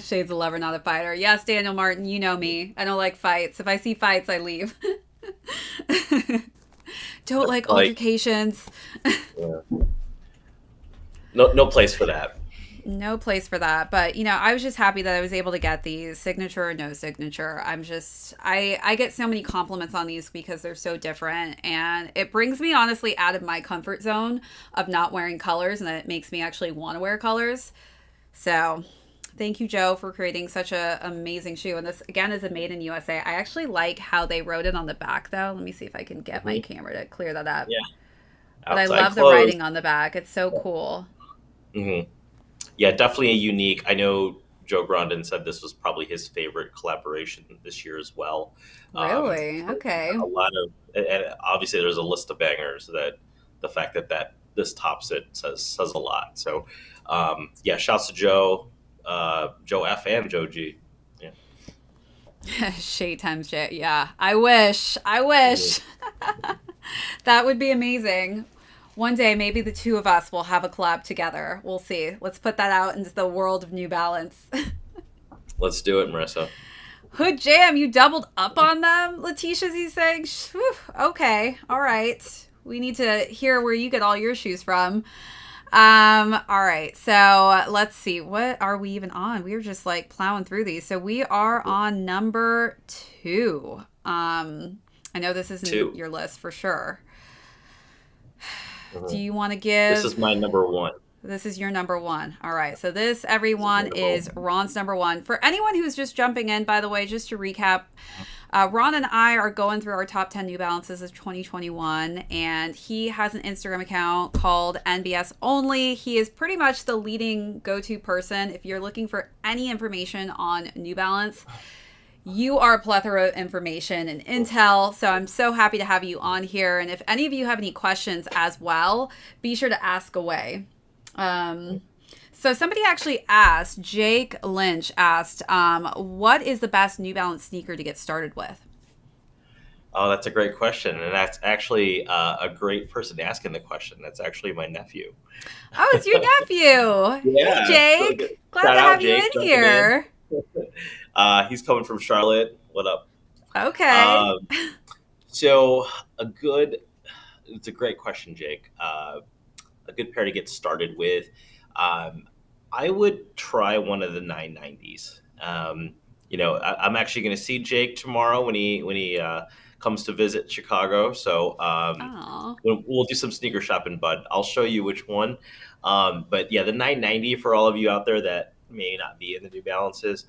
Speaker 1: Shade's a lover, not a fighter. Yes, Daniel Martin, you know me. I don't like fights. If I see fights, I leave. Don't like altercations.
Speaker 2: Yeah. No place for that.
Speaker 1: No place for that. But, I was just happy that I was able to get these, signature or no signature. I get so many compliments on these because they're so different. And it brings me, honestly, out of my comfort zone of not wearing colors. And it makes me actually want to wear colors. So thank you, Joe, for creating such an amazing shoe. And this, again, is a made in USA. I actually like how they wrote it on the back, though. Let me see if I can get my camera to clear that up.
Speaker 2: Yeah.
Speaker 1: But I love the writing on the back. It's so cool.
Speaker 2: Yeah, definitely a unique. I know Joe Grondin said this was probably his favorite collaboration this year as well.
Speaker 1: Really? Okay.
Speaker 2: A lot of, and obviously there's a list of bangers that the fact that this tops it says a lot. So, yeah, shouts to Joe, Joe F and Joe G. Yeah.
Speaker 1: Shade times J. Yeah, I wish. That would be amazing. One day, maybe the two of us will have a collab together. We'll see. Let's put that out into the world of New Balance.
Speaker 2: Let's do it, Marissa.
Speaker 1: Hood Jam, you doubled up on them, Letitia's he's saying. Whew, okay, all right. We need to hear where you get all your shoes from. All right, so let's see. What are we even on? We were just like plowing through these. So we are on number 2. I know this isn't your list for sure. Do you want to give...
Speaker 2: This is my number 1.
Speaker 1: This is your number 1. All right. So this, everyone, is Ron's number 1. For anyone who's just jumping in, by the way, just to recap, Ron and I are going through our top 10 New Balances of 2021, and he has an Instagram account called NBS Only. He is pretty much the leading go-to person if you're looking for any information on New Balance. You are a plethora of information and intel, so I'm so happy to have you on here. And if any of you have any questions as well, be sure to ask away. So somebody actually asked, Jake Lynch asked, what is the best New Balance sneaker to get started with?
Speaker 2: Oh, that's a great question. And that's actually a great person asking the question. That's actually my nephew.
Speaker 1: Oh, it's your nephew.
Speaker 2: Yeah.
Speaker 1: Hey, Jake. Glad to have you in here.
Speaker 2: He's coming from Charlotte. What up?
Speaker 1: Okay.
Speaker 2: So it's a great question, Jake. A good pair to get started with. I would try one of the 990s. I'm actually going to see Jake tomorrow when he comes to visit Chicago. So
Speaker 1: Oh.
Speaker 2: we'll do some sneaker shopping, bud. I'll show you which one. But yeah, the 990 for all of you out there that may not be in the New Balances,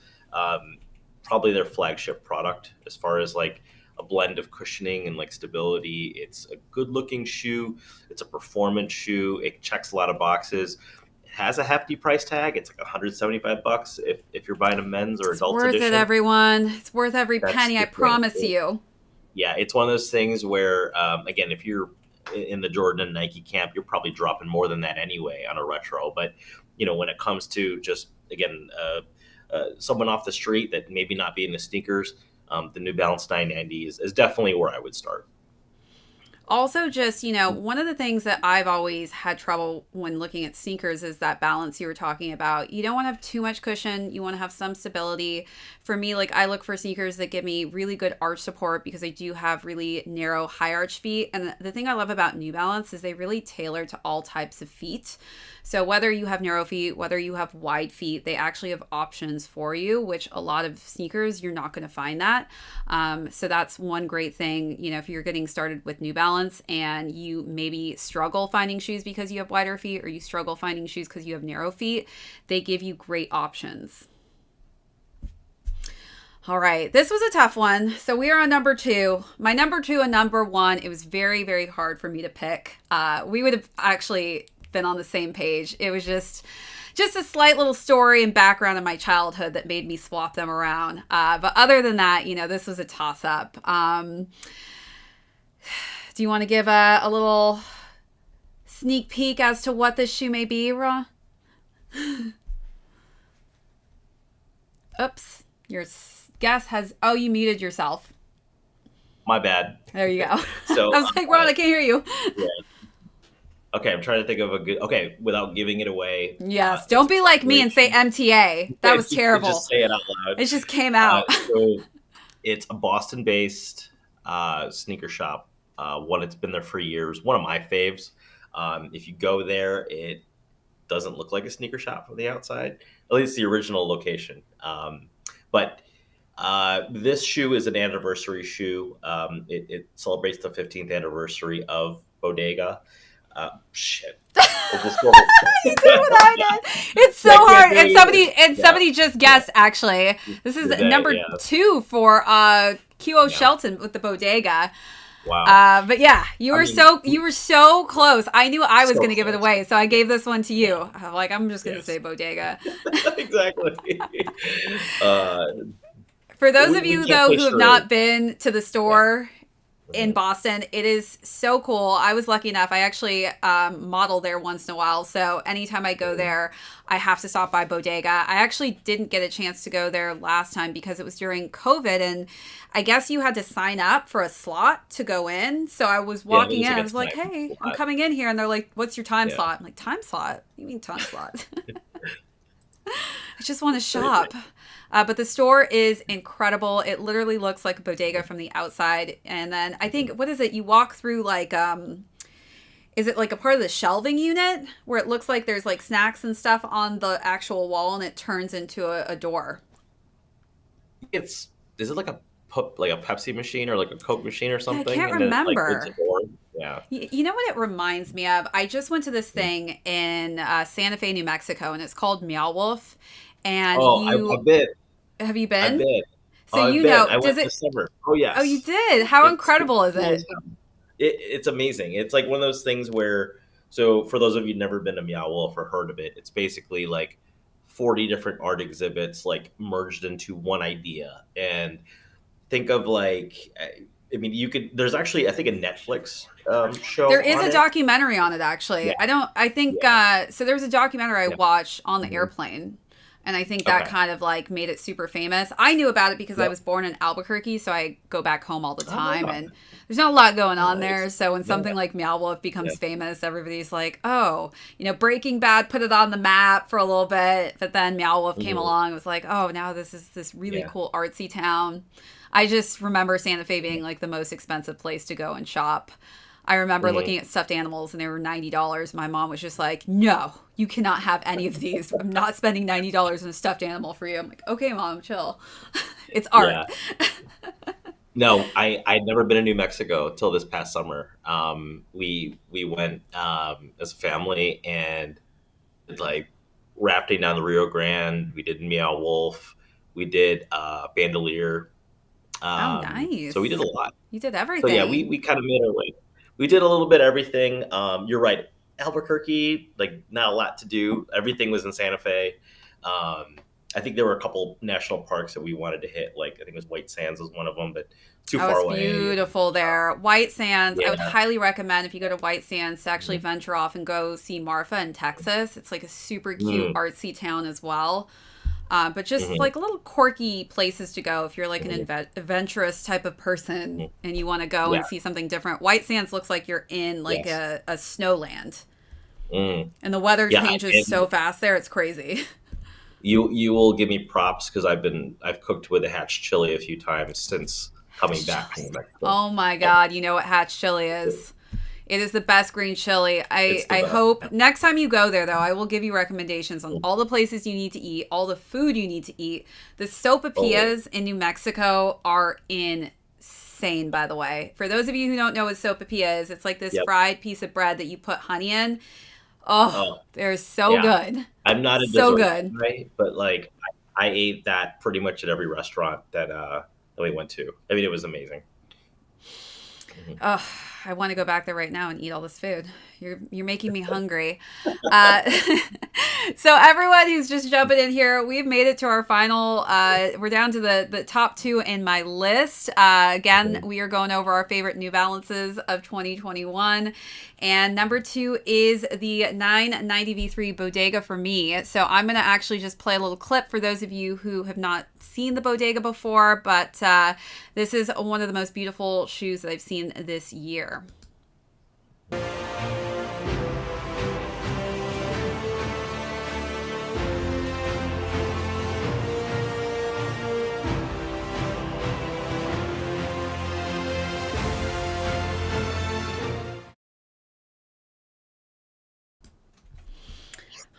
Speaker 2: probably their flagship product as far as like a blend of cushioning and like stability. It's a good looking shoe. It's a performance shoe. It checks a lot of boxes. It has a hefty price tag. It's like $175 if you're buying a men's or
Speaker 1: It's
Speaker 2: adult
Speaker 1: worth
Speaker 2: edition.
Speaker 1: it, everyone. It's worth every
Speaker 2: That's
Speaker 1: penny, I
Speaker 2: the thing.
Speaker 1: promise you.
Speaker 2: Yeah, it's one of those things where, again, if you're in the Jordan and Nike camp, you're probably dropping more than that anyway on a retro. But, when it comes to just, again, someone off the street that maybe not be into sneakers, the New Balance 990 is definitely where I would start.
Speaker 1: Also, just, one of the things that I've always had trouble when looking at sneakers is that balance you were talking about. You don't want to have too much cushion. You want to have some stability. For me, like, I look for sneakers that give me really good arch support because I do have really narrow, high arch feet. And the thing I love about New Balance is they really tailor to all types of feet. So whether you have narrow feet, whether you have wide feet, they actually have options for you, which a lot of sneakers, you're not going to find that. So that's one great thing, if you're getting started with New Balance and you maybe struggle finding shoes because you have wider feet or you struggle finding shoes because you have narrow feet, they give you great options. All right, this was a tough one. So we are on number 2. My number 2 and number 1, it was very, very hard for me to pick. We would have actually been on the same page. It was just a slight little story and background in my childhood that made me swap them around. But other than that, this was a toss-up. Do you want to give a little sneak peek as to what this shoe may be, Ra? Oops, your guess has... Oh, you muted yourself.
Speaker 2: My bad.
Speaker 1: There you go.
Speaker 2: So
Speaker 1: I was like, Ron, I can't hear you.
Speaker 2: Yeah. Okay, I'm trying to think of a good... Okay, without giving it away.
Speaker 1: Yes, don't be like me and say MTA. That was terrible.
Speaker 2: Just say it out loud.
Speaker 1: It just came out.
Speaker 2: So it's a Boston-based sneaker shop. One that's been there for years. One of my faves. If you go there, it doesn't look like a sneaker shop from the outside. At least the original location. But this shoe is an anniversary shoe. It celebrates the 15th anniversary of Bodega. Shit.
Speaker 1: You did what I did. It's so hard. And somebody just guessed, actually. This is number 2 for QO Shelton with the Bodega.
Speaker 2: Wow.
Speaker 1: But yeah, you were so close. I knew I was going to give it away, so I gave this one to you. I'm just going to say Bodega.
Speaker 2: Exactly.
Speaker 1: For those of you, though, who have not been to the store in Boston, it is so cool. I was lucky enough. I actually model there once in a while. So anytime I go there, I have to stop by Bodega. I actually didn't get a chance to go there last time because it was during COVID. And I guess you had to sign up for a slot to go in. So I was walking in. I was like, hey, I'm coming in here. And they're like, what's your time slot? I'm like, time slot? What do you mean time slot? I just want to shop. But the store is incredible. It literally looks like a bodega from the outside. And then I think, what is it? You walk through like, is it like a part of the shelving unit where it looks like there's like snacks and stuff on the actual wall and it turns into a door?
Speaker 2: Is it like a Pepsi machine or like a Coke machine or something?
Speaker 1: I can't remember.
Speaker 2: Yeah.
Speaker 1: You know what it reminds me of? I just went to this thing in Santa Fe, New Mexico, and it's called Meow Wolf. And
Speaker 2: I've been.
Speaker 1: Have you been?
Speaker 2: I've been.
Speaker 1: So
Speaker 2: I went this summer. Oh, yes.
Speaker 1: Oh, you did? How incredible is it?
Speaker 2: It's amazing. It's like one of those things where, so for those of you who've never been to Meow Wolf or heard of it, it's basically like 40 different art exhibits like merged into one idea. And think of like, I mean, there's actually, I think, a Netflix show.
Speaker 1: There is a documentary on it, actually. Yeah. So there was a documentary I watched on the airplane. And I think that kind of like made it super famous. I knew about it because I was born in Albuquerque, so I go back home all the time. And there's not a lot going on there. So when something like Meow Wolf becomes famous, everybody's like, oh, Breaking Bad put it on the map for a little bit. But then Meow Wolf came along and was like, oh, now this is this really cool artsy town. I just remember Santa Fe being like the most expensive place to go and shop. I remember looking at stuffed animals and they were $90. My mom was just like, no, you cannot have any of these. I'm not spending $90 on a stuffed animal for you. I'm like, okay, Mom, chill. It's art.
Speaker 2: Yeah. No, I'd never been to New Mexico till this past summer. We went as a family and like rafting down the Rio Grande. We did Meow Wolf. We did Bandolier.
Speaker 1: Oh, nice.
Speaker 2: So we did a lot.
Speaker 1: You did
Speaker 2: So
Speaker 1: everything.
Speaker 2: yeah, we kind of made our way. We did a little bit of everything. You're right. Albuquerque, like not a lot to do. Everything was in Santa Fe. I think there were a couple national parks that we wanted to hit. Like I think it was White Sands was one of them, but too
Speaker 1: Oh,
Speaker 2: far
Speaker 1: it's
Speaker 2: away.
Speaker 1: beautiful there. White Sands, I would
Speaker 2: Yeah.
Speaker 1: highly recommend if you go to White Sands to actually
Speaker 2: Mhm.
Speaker 1: venture off and go see Marfa in Texas. It's like a super cute,
Speaker 2: Mm.
Speaker 1: artsy town as well. But just
Speaker 2: Mhm.
Speaker 1: like little quirky places to go if you're like an
Speaker 2: Mhm.
Speaker 1: adventurous type of person
Speaker 2: Mhm.
Speaker 1: and you want to go and
Speaker 2: Yeah.
Speaker 1: see something different. White Sands looks like you're in like
Speaker 2: Yes.
Speaker 1: a snowland.
Speaker 2: Mm.
Speaker 1: And the weather
Speaker 2: Yeah.
Speaker 1: changes so fast there, it's crazy.
Speaker 2: You will give me props because I've cooked with a hatch chili a few times since coming back from Mexico.
Speaker 1: Oh my God, you know what hatch chili is. It is the best green chili.
Speaker 2: It's the
Speaker 1: I
Speaker 2: best.
Speaker 1: hope next time you go there, though, I will give you recommendations on all the places you need to eat, all the food you need to eat. The sopapillas in New Mexico are insane, by the way. For those of you who don't know what sopapilla is, it's like this
Speaker 2: Yep.
Speaker 1: fried piece of bread that you put honey in. Oh,
Speaker 2: Oh,
Speaker 1: they're so
Speaker 2: yeah.
Speaker 1: good.
Speaker 2: I'm not a
Speaker 1: So
Speaker 2: dessert
Speaker 1: good.
Speaker 2: guy, but like I ate that pretty much at every restaurant that we went to. I mean, it was amazing. Mhm.
Speaker 1: Oh, I want to go back there right now and eat all this food. You're making me hungry. Uh, so everyone who's just jumping in here, we've made it to our final. We're down to the top two in my list. Again, we are going over our favorite New Balances of 2021. And number 2 is the 990 V3 Bodega for me. So I'm going to actually just play a little clip for those of you who have not seen the Bodega before, but this is one of the most beautiful shoes that I've seen this year.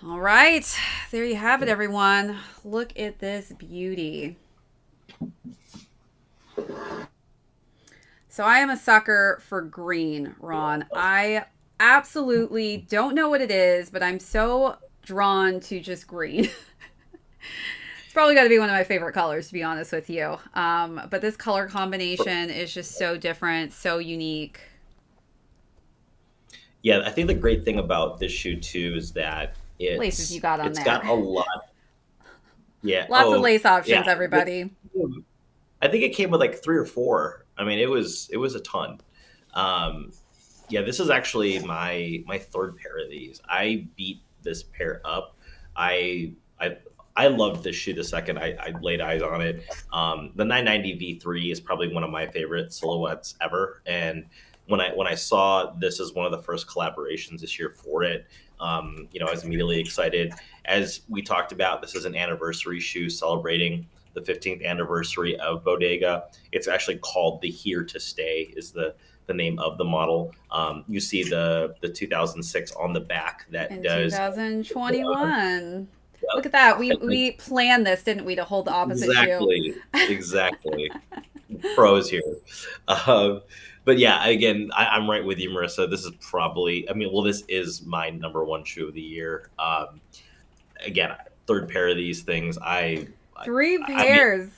Speaker 1: All right, there you have it, everyone. Look at this beauty. So I am a sucker for green, Ron. I absolutely don't know what it is, but I'm so drawn to just green. It's probably got to be one of my favorite colors, to be honest with you. But this color combination is just so different, so unique.
Speaker 2: Yeah, I think the great thing about this shoe too is that
Speaker 1: Laces you got on
Speaker 2: it's
Speaker 1: there.
Speaker 2: got a lot. Yeah.
Speaker 1: Lots of lace options,
Speaker 2: yeah.
Speaker 1: everybody.
Speaker 2: I think it came with like 3 or 4. I mean, it was a ton. Yeah, this is actually my third pair of these. I beat this pair up. I loved this shoe the second I laid eyes on it. The 990 V3 is probably one of my favorite silhouettes ever. And when I saw this as one of the first collaborations this year for it, I was immediately excited. As we talked about, this is an anniversary shoe celebrating the 15th anniversary of Bodega. It's actually called the Here to Stay is the name of the model. You see the 2006 on the back that
Speaker 1: In
Speaker 2: does
Speaker 1: 2021. Look at that. We planned this, didn't we, to hold the opposite shoe?
Speaker 2: Exactly. Pros here. But yeah, again, I'm right with you, Marissa. This is probably, this is my number 1 shoe of the year. Again, third pair of these things.
Speaker 1: 3 pairs.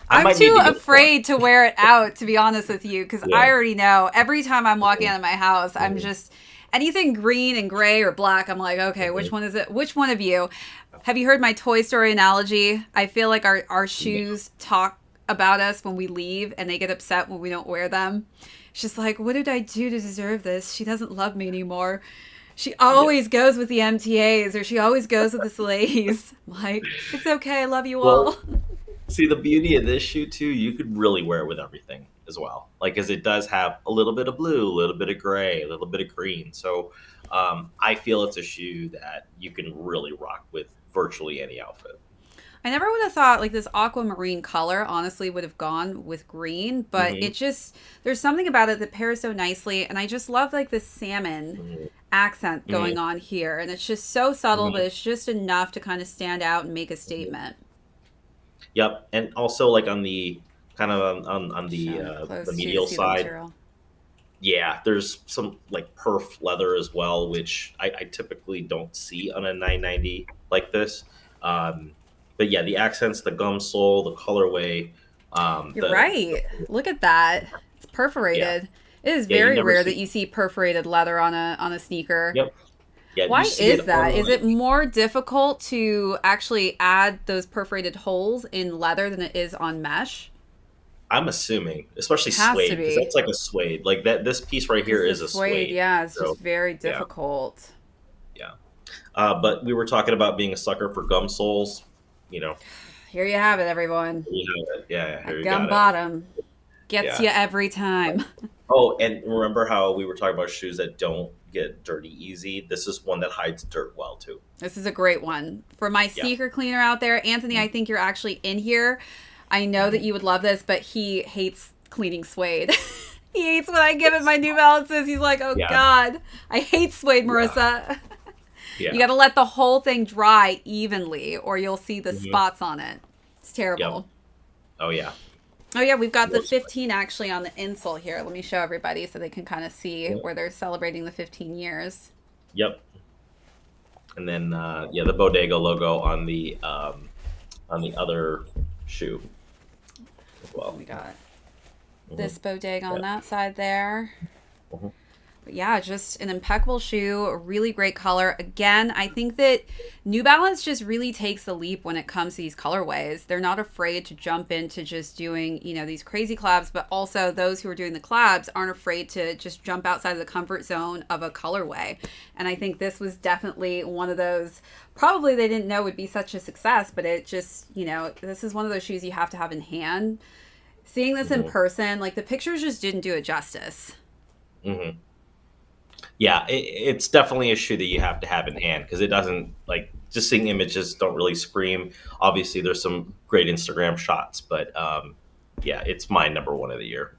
Speaker 2: I
Speaker 1: I'm
Speaker 2: might need
Speaker 1: too
Speaker 2: to get
Speaker 1: afraid to wear it out, to be honest with you, because
Speaker 2: Yeah.
Speaker 1: I already know every time I'm walking out of my house, I'm just anything green and gray or black. I'm like, okay, which one is it? Which one of you? Have you heard my Toy Story analogy? I feel like our shoes talk about us when we leave and they get upset when we don't wear them. It's just like, what did I do to deserve this? She doesn't love me anymore. She always goes with the MTAs or she always goes with the Salehes. I'm like, it's okay. I love you all.
Speaker 2: See, the beauty of this shoe too, you could really wear it with everything as well. Like, as it does have a little bit of blue, a little bit of gray, a little bit of green. So I feel it's a shoe that you can really rock with virtually any outfit.
Speaker 1: I never would have thought like this aquamarine color honestly would have gone with green, but it just, there's something about it that pairs so nicely. And I just love like this salmon accent going on here. And it's just so subtle, but it's just enough to kind of stand out and make a statement.
Speaker 2: Yep. And also like on the kind of on the medial side. Yeah, there's some like perf leather as well, which I typically don't see on a 990 like this. But yeah, the accents, the gum sole, the colorway.
Speaker 1: You're right. Look at that. It's perforated. Yeah. It is very rare that you see perforated leather on a sneaker.
Speaker 2: Yep. Yeah,
Speaker 1: why is that? Is it more difficult to actually add those perforated holes in leather than it is on mesh?
Speaker 2: I'm assuming, especially suede, because that's like a suede. Like that, this piece right here is a suede.
Speaker 1: Yeah, it's just very difficult.
Speaker 2: Yeah. But we were talking about being a sucker for gum soles. You know.
Speaker 1: Here you have it, everyone.
Speaker 2: Yeah. Here you
Speaker 1: gum bottom gets you every time.
Speaker 2: Oh, and remember how we were talking about shoes that don't get dirty easy? This is one that hides dirt well too.
Speaker 1: This is a great one for my sneaker cleaner out there, Anthony. I think you're actually in here. I know that you would love this, but he hates cleaning suede. He hates when I give it my New Balances. He's like, oh, God, I hate suede, Marissa. Yeah. You got to let the whole thing dry evenly or you'll see the spots on it. It's terrible.
Speaker 2: Yep.
Speaker 1: Oh, yeah, we've got the 15 actually on the insole here. Let me show everybody so they can kind of see where they're celebrating the 15 years.
Speaker 2: Yep. And then, the Bodega logo on the other shoe. Well,
Speaker 1: we got this Bodega on that side there. But yeah, just an impeccable shoe, a really great color. Again, I think that New Balance just really takes the leap when it comes to these colorways. They're not afraid to jump into just doing, these crazy collabs, but also those who are doing the collabs aren't afraid to just jump outside of the comfort zone of a colorway. And I think this was definitely one of those, probably they didn't know would be such a success, but it just, this is one of those shoes you have to have in hand. Seeing this in person, like the pictures just didn't do it justice.
Speaker 2: Yeah, it's definitely a shoe that you have to have in hand because it doesn't, like, just seeing images don't really scream. Obviously, there's some great Instagram shots, but it's my number one of the year.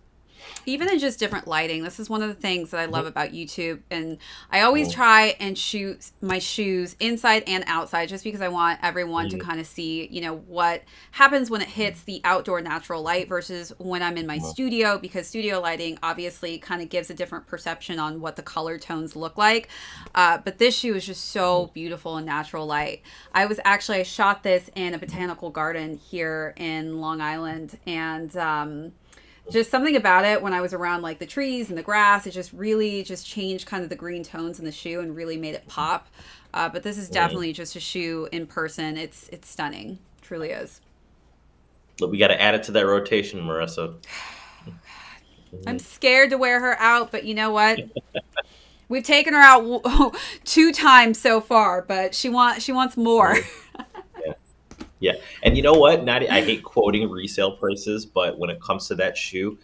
Speaker 1: Even in just different lighting, this is one of the things that I love about YouTube. And I always try and shoot my shoes inside and outside just because I want everyone to kind of see, what happens when it hits the outdoor natural light versus when I'm in my studio, because studio lighting obviously kind of gives a different perception on what the color tones look like. But this shoe is just so beautiful in natural light. I shot this in a botanical garden here in Long Island, and just something about it when I was around like the trees and the grass, it just really just changed kind of the green tones in the shoe and really made it pop. But this is definitely just a shoe in person. It's stunning. It truly is.
Speaker 2: Look, we got to add it to that rotation, Marissa.
Speaker 1: I'm scared to wear her out, but you know what? We've taken her out 2 times so far, but she wants more.
Speaker 2: Yeah, and you know what? I hate quoting resale prices, but when it comes to that shoe,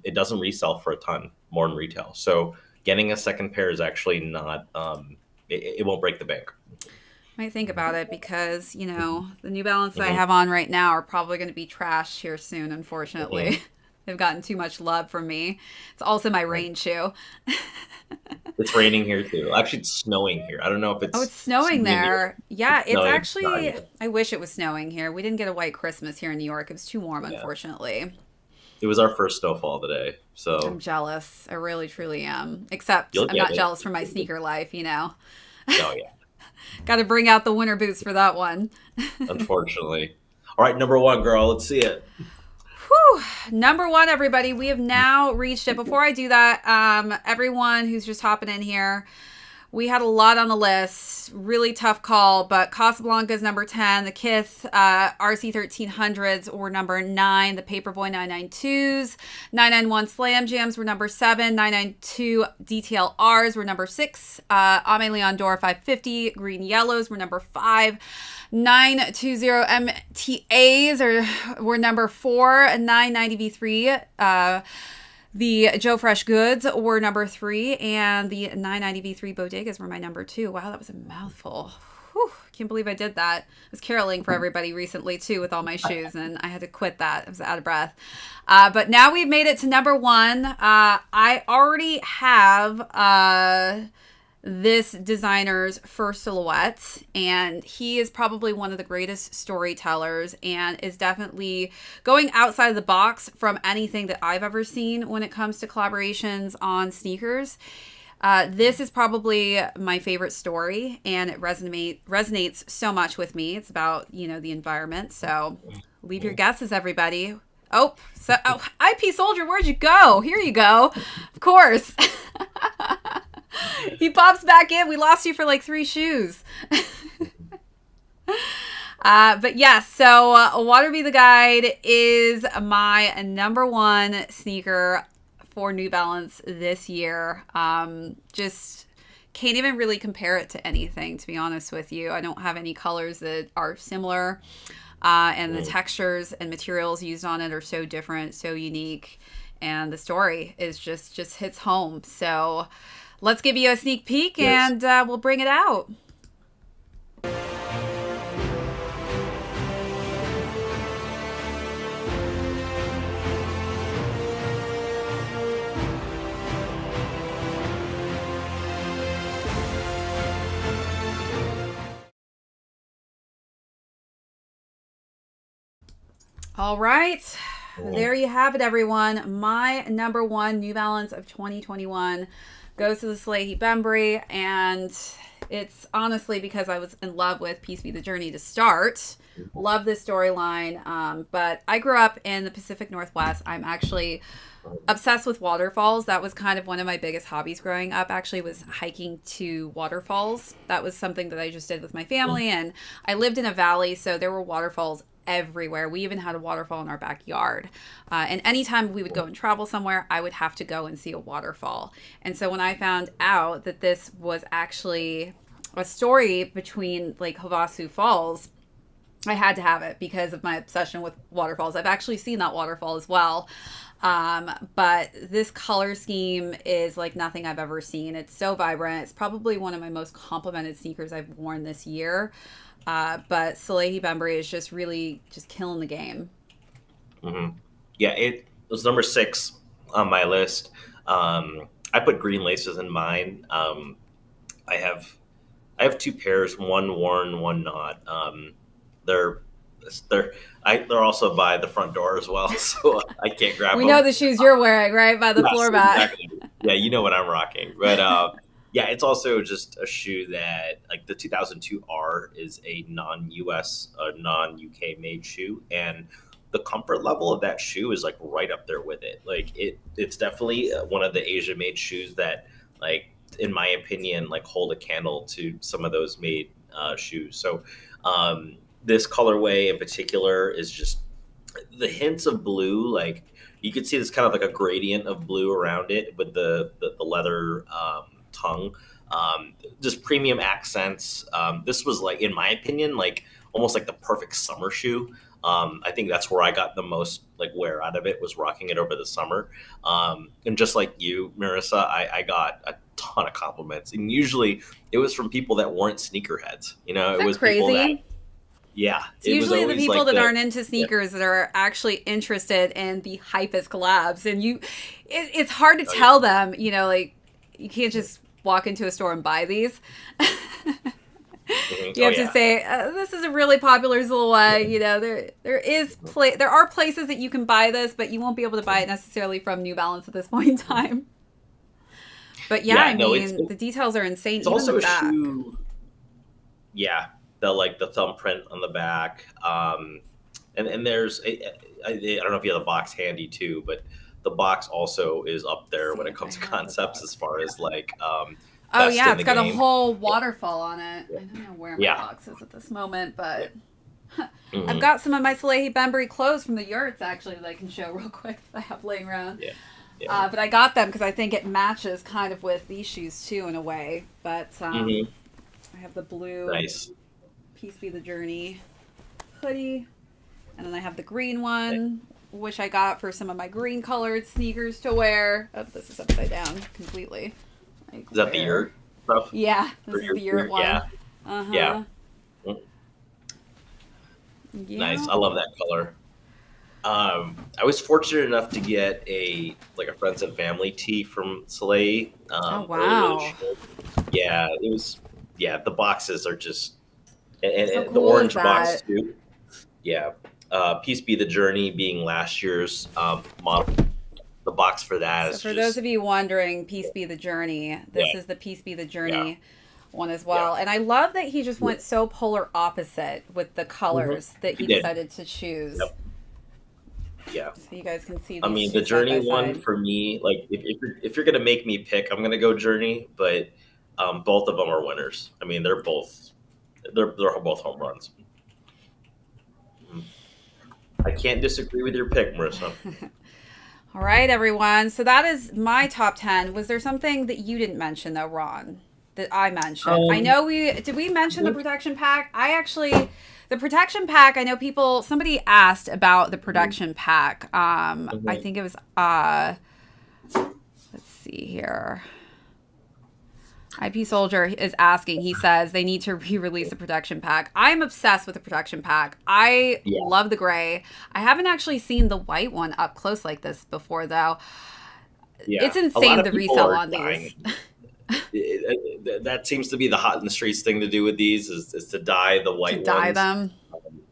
Speaker 2: it doesn't resell for a ton more than retail. So getting a second pair is actually not, it won't break the bank.
Speaker 1: Might think about it because, the New Balance that I have on right now are probably going to be trashed here soon, unfortunately. They've gotten too much love from me. It's also my rain shoe.
Speaker 2: It's raining here too. Actually, it's snowing here. I don't know if it's...
Speaker 1: Oh, it's snowing there. Yeah, it's actually... I wish it was snowing here. We didn't get a white Christmas here in New York. It was too warm, unfortunately.
Speaker 2: It was our first snowfall today, so...
Speaker 1: I'm jealous. I really, truly am. Except I'm not jealous for my sneaker life,
Speaker 2: Oh, yeah.
Speaker 1: Got to bring out the winter boots for that one.
Speaker 2: Unfortunately. All right, number 1, girl. Let's see it.
Speaker 1: Whew. Number 1, everybody. We have now reached it. Before I do that, everyone who's just hopping in here, we had a lot on the list. Really tough call, but Casablanca is number 10. The KITH RC 1300s were number 9. The Paperboy 992s. 991 Slam Jams were number 7. 992 DTLRs were number 6. Aime Dore 550 Green Yellows were number 5. 920 MTAs were number 4. 990 V3 the Joe Fresh Goods were number 3, and the 990 V3 Bodegas were my number 2. Wow, that was a mouthful. Can't believe I did that. I was caroling for everybody recently too with all my shoes, and I had to quit that. I was out of breath. But now we've made it to number 1. I already have this designer's first silhouette, and he is probably one of the greatest storytellers and is definitely going outside of the box from anything that I've ever seen when it comes to collaborations on sneakers. This is probably my favorite story, and it resonates so much with me. It's about, the environment. So leave your guesses, everybody. IP Soldier, where'd you go? Here you go. Of course. He pops back in. We lost you for like 3 shoes. But yes, so Water Be the Guide is my number 1 sneaker for New Balance this year. Just can't even really compare it to anything, to be honest with you. I don't have any colors that are similar. And the textures and materials used on it are so different, so unique. And the story is just hits home. So let's give you a sneak peek, and we'll bring it out. All right. There you have it, everyone. My number 1 New Balance of 2021 goes to the Salehe Bembury, and it's honestly because I was in love with Peace Be the Journey to start. Love this storyline, but I grew up in the Pacific Northwest. I'm actually obsessed with waterfalls. That was kind of one of my biggest hobbies growing up, actually, was hiking to waterfalls. That was something that I just did with my family, and I lived in a valley, so there were waterfalls everywhere. We even had a waterfall in our backyard. And anytime we would go and travel somewhere, I would have to go and see a waterfall. And so when I found out that this was actually a story between Lake Havasu Falls, I had to have it because of my obsession with waterfalls. I've actually seen that waterfall as well. But this color scheme is like nothing I've ever seen. It's so vibrant. It's probably one of my most complimented sneakers I've worn this year. But Salehe Bembury is just really just killing the game.
Speaker 2: Yeah, it was number 6 on my list. I put green laces in mine. I have 2 pairs, one worn, one not. They're also by the front door as well, so I can't grab them.
Speaker 1: We know the shoes you're wearing, right? By the floor mat.
Speaker 2: Exactly. Yeah, you know what I'm rocking. But yeah, it's also just a shoe that, like, the 2002 R is a non-US, non-UK made shoe, and the comfort level of that shoe is like right up there with it. Like it's definitely one of the Asia made shoes that, like, in my opinion, like hold a candle to some of those made shoes. So this colorway in particular is just the hints of blue. Like you could see this kind of like a gradient of blue around it with the leather tongue, just premium accents. This was, like, in my opinion, like almost like the perfect summer shoe. I think that's where I got the most like wear out of it, was rocking it over the summer. And just like you, Marissa, I got a ton of compliments, and usually it was from people that weren't sneakerheads. It was
Speaker 1: crazy.
Speaker 2: People that, yeah,
Speaker 1: it's usually the people that aren't into sneakers that are actually interested in the hypest collabs, and it's hard to tell them. Like you can't just walk into a store and buy these. You have to say, this is a really popular silhouette. There are places that you can buy this, but you won't be able to buy it necessarily from New Balance at this point in time. But the details are insane.
Speaker 2: It's also a shoe. Yeah, the thumbprint on the back, and there's I don't know if you have the box handy too, but the box also is up there when it comes to concepts as far as like.
Speaker 1: Oh yeah, it's got a whole waterfall on it. I don't know where my box is at this moment, but I've got some of my Salehe Bembury clothes from the yurts actually that I can show real quick that I have laying around. Yeah. But I got them because I think it matches kind of with these shoes too in a way. But I have the blue Peace Be the Journey hoodie, and then I have the green one, which I got for some of my green colored sneakers to wear. Oh, this is upside down completely.
Speaker 2: Is that the yurt stuff?
Speaker 1: Yeah, this is the yurt one.
Speaker 2: Yeah.
Speaker 1: Yeah.
Speaker 2: Nice.
Speaker 1: Yeah.
Speaker 2: I love that color. I was fortunate enough to get a friends and family tee from Salehe
Speaker 1: Oh,
Speaker 2: earlier this
Speaker 1: wow.
Speaker 2: year. Yeah, it was. Yeah, the boxes are just
Speaker 1: How
Speaker 2: and the
Speaker 1: cool is
Speaker 2: orange box
Speaker 1: that?
Speaker 2: too. Yeah, Peace Be the Journey being last year's model. The box for that
Speaker 1: So
Speaker 2: is
Speaker 1: for those
Speaker 2: just
Speaker 1: of you wondering, Peace Be the Journey, this
Speaker 2: yeah,
Speaker 1: is the Peace Be the
Speaker 2: yeah,
Speaker 1: Journey one as
Speaker 2: yeah.
Speaker 1: well. And I love that he just
Speaker 2: Yeah.
Speaker 1: went so polar opposite with the colors that
Speaker 2: He
Speaker 1: he
Speaker 2: did.
Speaker 1: decided to choose.
Speaker 2: Yep. Yeah.
Speaker 1: So you guys can see
Speaker 2: I
Speaker 1: these
Speaker 2: mean,
Speaker 1: two
Speaker 2: the
Speaker 1: side
Speaker 2: Journey
Speaker 1: by
Speaker 2: one
Speaker 1: side.
Speaker 2: for me, like if you're gonna make me pick, I'm gonna go Journey, but both of them are winners. I mean, they're both home runs. Mhm. I can't disagree with your pick, Marissa.
Speaker 1: All right, everyone. So that is my top 10. Was there something that you didn't mention, though, Ron, that I mentioned? I
Speaker 2: Um,
Speaker 1: know did we mention the protection pack? The protection pack, I know somebody asked about the protection pack. I
Speaker 2: mhm.
Speaker 1: think it was, let's see here. IP Soldier is asking. He says they need to re-release the protection pack. I'm obsessed with the protection pack. I
Speaker 2: Yeah,
Speaker 1: love the gray. I haven't actually seen the white one up close like this before, though. It's
Speaker 2: yeah. A lot
Speaker 1: insane
Speaker 2: of
Speaker 1: the
Speaker 2: people
Speaker 1: resell
Speaker 2: are
Speaker 1: on
Speaker 2: dying.
Speaker 1: these.
Speaker 2: That seems to be the hot in the streets thing to do with these is to dye the
Speaker 1: To
Speaker 2: white
Speaker 1: dye
Speaker 2: ones.
Speaker 1: them.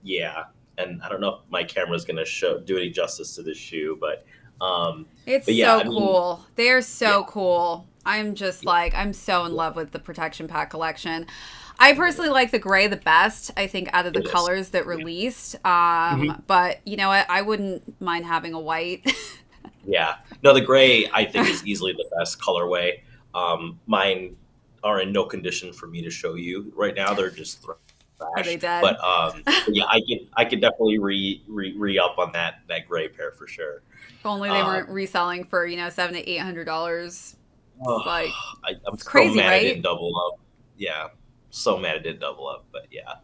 Speaker 2: Yeah, and I don't know if my camera's gonna do any justice to this shoe,
Speaker 1: It's
Speaker 2: but yeah,
Speaker 1: so
Speaker 2: I mean,
Speaker 1: cool. They're
Speaker 2: yeah,
Speaker 1: so cool. I'm just
Speaker 2: yeah,
Speaker 1: like, I'm so in
Speaker 2: yeah.
Speaker 1: love with the protection pack collection. I
Speaker 2: Mhm.
Speaker 1: personally like the gray the best, I think, out of the
Speaker 2: It is.
Speaker 1: colors that
Speaker 2: Yeah.
Speaker 1: released.
Speaker 2: Mhm.
Speaker 1: But you know what? I wouldn't mind having a white.
Speaker 2: Yeah. No, the gray I think is easily the best colorway. Mine are in no condition for me to show you right now. They're just
Speaker 1: Are they
Speaker 2: trash.
Speaker 1: dead?
Speaker 2: But yeah, I could definitely re up on that gray pair for sure.
Speaker 1: If only they weren't
Speaker 2: Um,
Speaker 1: reselling for, $700 to $800.
Speaker 2: oh,
Speaker 1: It's like,
Speaker 2: I'm
Speaker 1: it's
Speaker 2: so
Speaker 1: crazy,
Speaker 2: mad I didn't
Speaker 1: right?
Speaker 2: double up. Yeah, so mad I didn't double up. But yeah,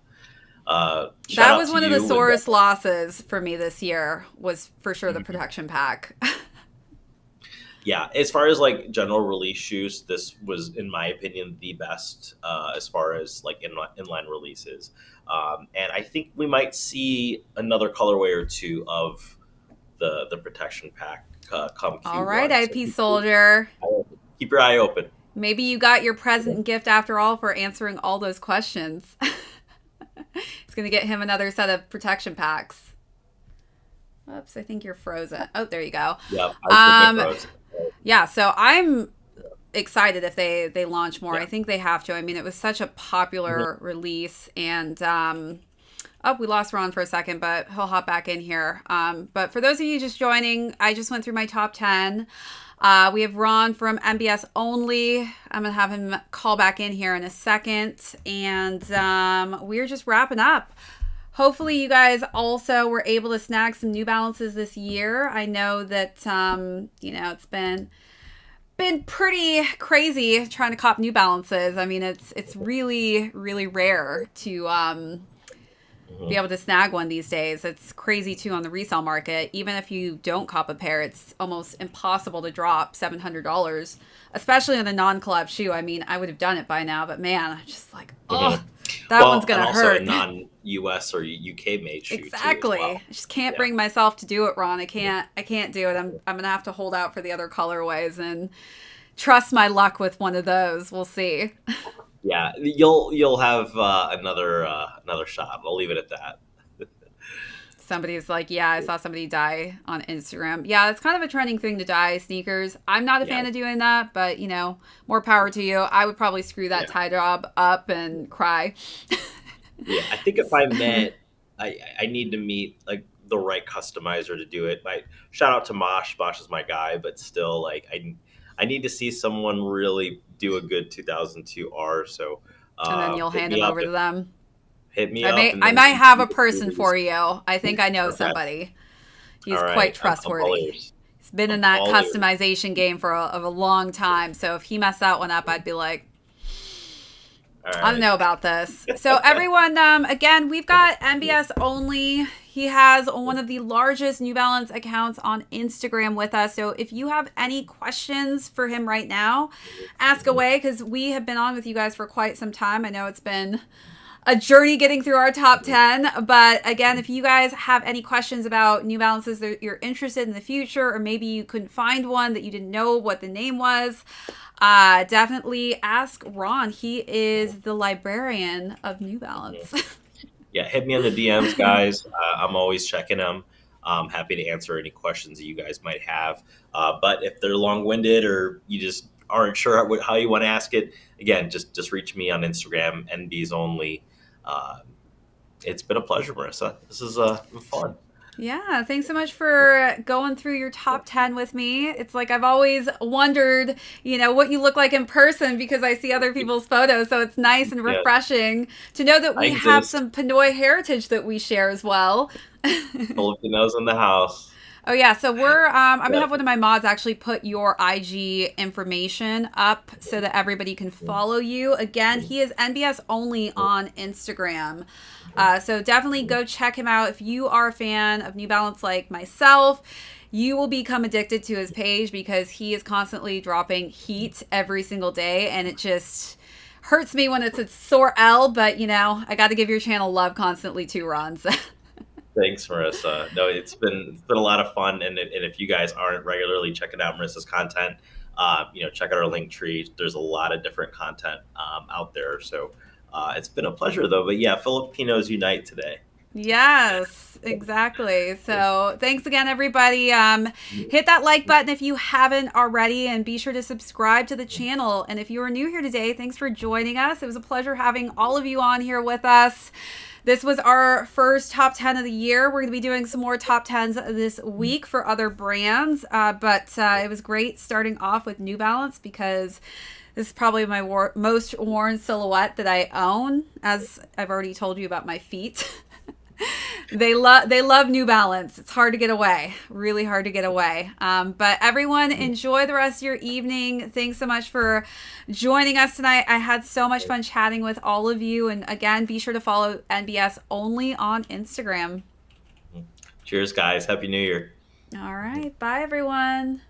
Speaker 2: shout
Speaker 1: That
Speaker 2: out
Speaker 1: was
Speaker 2: to
Speaker 1: one of the
Speaker 2: you and
Speaker 1: sorest losses for me this year, was for sure the
Speaker 2: Mhm.
Speaker 1: protection pack.
Speaker 2: Yeah, as far as like general release shoes, this was, in my opinion, the best as far as like inline releases. And I think we might see another colorway or two of the protection pack come
Speaker 1: All right,
Speaker 2: Q1. So
Speaker 1: IP Soldier.
Speaker 2: keep your eye open.
Speaker 1: Maybe you got your present and gift after all for answering all those questions. It's going to get him another set of protection packs. Oops, I think you're frozen. Oh, there you go.
Speaker 2: Yeah, I think I
Speaker 1: Um,
Speaker 2: froze.
Speaker 1: yeah, so I'm excited if they launch more.
Speaker 2: Yeah.
Speaker 1: I think they have to. I mean, it was such a
Speaker 2: Mhm.
Speaker 1: popular release, and oh, we lost Ron for a second, but he'll hop back in here. But for those of you just joining, I just went through my top 10. We have Ron from NBS Only. I'm going to have him call back in here in a second. And we're just wrapping up. Hopefully you guys also were able to snag some New Balances this year. I know that, it's been pretty crazy trying to cop New Balances. I mean, it's really, really rare to be
Speaker 2: Mhm.
Speaker 1: able to snag one these days. It's crazy too on the resale market. Even if you don't cop a pair, it's almost impossible to drop $700, especially on a non-collab shoe. I mean, I would have done it by now, but man, I'm just like, oh,
Speaker 2: Mhm.
Speaker 1: that one's
Speaker 2: Well, and
Speaker 1: gonna
Speaker 2: also a
Speaker 1: hurt.
Speaker 2: non-US or UK made shoe too as
Speaker 1: Exactly.
Speaker 2: well.
Speaker 1: I just can't
Speaker 2: Yeah.
Speaker 1: bring myself to do it, Ron. I can't do it. I'm gonna have to hold out for the other colorways and trust my luck with one of those. We'll see.
Speaker 2: Yeah, you'll have another shot. I'll leave it at that.
Speaker 1: Somebody's like, yeah, I saw somebody die on Instagram. Yeah, it's kind of a trending thing to dye sneakers. I'm not a
Speaker 2: Yeah,
Speaker 1: fan of doing that, but more power to you. I would probably screw that
Speaker 2: yeah,
Speaker 1: tie job up and cry.
Speaker 2: yeah. I think if I met, I need to meet like the right customizer to do it. My shout out to Mosh. Mosh is my guy, but still, like I need to see someone really do a good 2002 R. So
Speaker 1: And then you'll
Speaker 2: hit
Speaker 1: hand
Speaker 2: me
Speaker 1: him
Speaker 2: up
Speaker 1: over to them.
Speaker 2: hit me up, and
Speaker 1: I
Speaker 2: then we
Speaker 1: might
Speaker 2: can
Speaker 1: have
Speaker 2: see
Speaker 1: a
Speaker 2: the
Speaker 1: person
Speaker 2: series.
Speaker 1: for you. I think I know
Speaker 2: Okay.
Speaker 1: somebody. He's
Speaker 2: All
Speaker 1: quite
Speaker 2: right. I'm all
Speaker 1: trustworthy.
Speaker 2: ears.
Speaker 1: He's been in
Speaker 2: I'm
Speaker 1: that
Speaker 2: all ears.
Speaker 1: customization game for a long time. So if he messed that one up, I'd be like,
Speaker 2: All
Speaker 1: I don't
Speaker 2: right.
Speaker 1: know about this. So everyone, again, we've got NBS Only. He has one of the largest New Balance accounts on Instagram with us. So if you have any questions for him right now, ask
Speaker 2: Mhm.
Speaker 1: away, because we have been on with you guys for quite some time. I know it's been a journey getting through our top 10. But again, if you guys have any questions about New Balances that you're interested in the future, or maybe you couldn't find one that you didn't know what the name was, definitely ask Ron. He is the librarian of New Balance.
Speaker 2: Yeah, hit me on the DMs, guys. I'm always checking them. I'm happy to answer any questions that you guys might have. But if they're long-winded or you just aren't sure how you want to ask it, again, just reach me on Instagram, NBS Only. It's been a pleasure, Marissa. This is fun.
Speaker 1: Yeah, thanks so much for going through your top 10 with me. It's like I've always wondered, what you look like in person because I see other people's photos. So it's nice and refreshing to know that we have some Pinoy heritage that we share as well.
Speaker 2: Filipinos in the house.
Speaker 1: Oh, yeah. So we're, I'm going to have one of my mods actually put your IG information up so that everybody can follow you. Again, he is NBS Only on Instagram. So definitely go check him out. If you are a fan of New Balance like myself, you will become addicted to his page because he is constantly dropping heat every single day. And it just hurts me when it's a sore L. But, I got to give your channel love constantly too, Ron. So.
Speaker 2: Thanks, Marissa. No, it's been a lot of fun, and if you guys aren't regularly checking out Marissa's content, check out our link tree. There's a lot of different content out there. So it's been a pleasure, though. But yeah, Filipinos unite today.
Speaker 1: Yes, exactly. So thanks again, everybody. Hit that like button if you haven't already, and be sure to subscribe to the channel. And if you are new here today, thanks for joining us. It was a pleasure having all of you on here with us. This was our first top 10 of the year. We're going to be doing some more top 10s this week for other brands. But it was great starting off with New Balance because this is probably my most worn silhouette that I own, as I've already told you about my feet. They love New Balance. It's hard to get away. Really hard to get away. But everyone, enjoy the rest of your evening. Thanks so much for joining us tonight. I had so much fun chatting with all of you. And again, be sure to follow NBS Only on Instagram.
Speaker 2: Cheers, guys. Happy New Year.
Speaker 1: All right. Bye, everyone.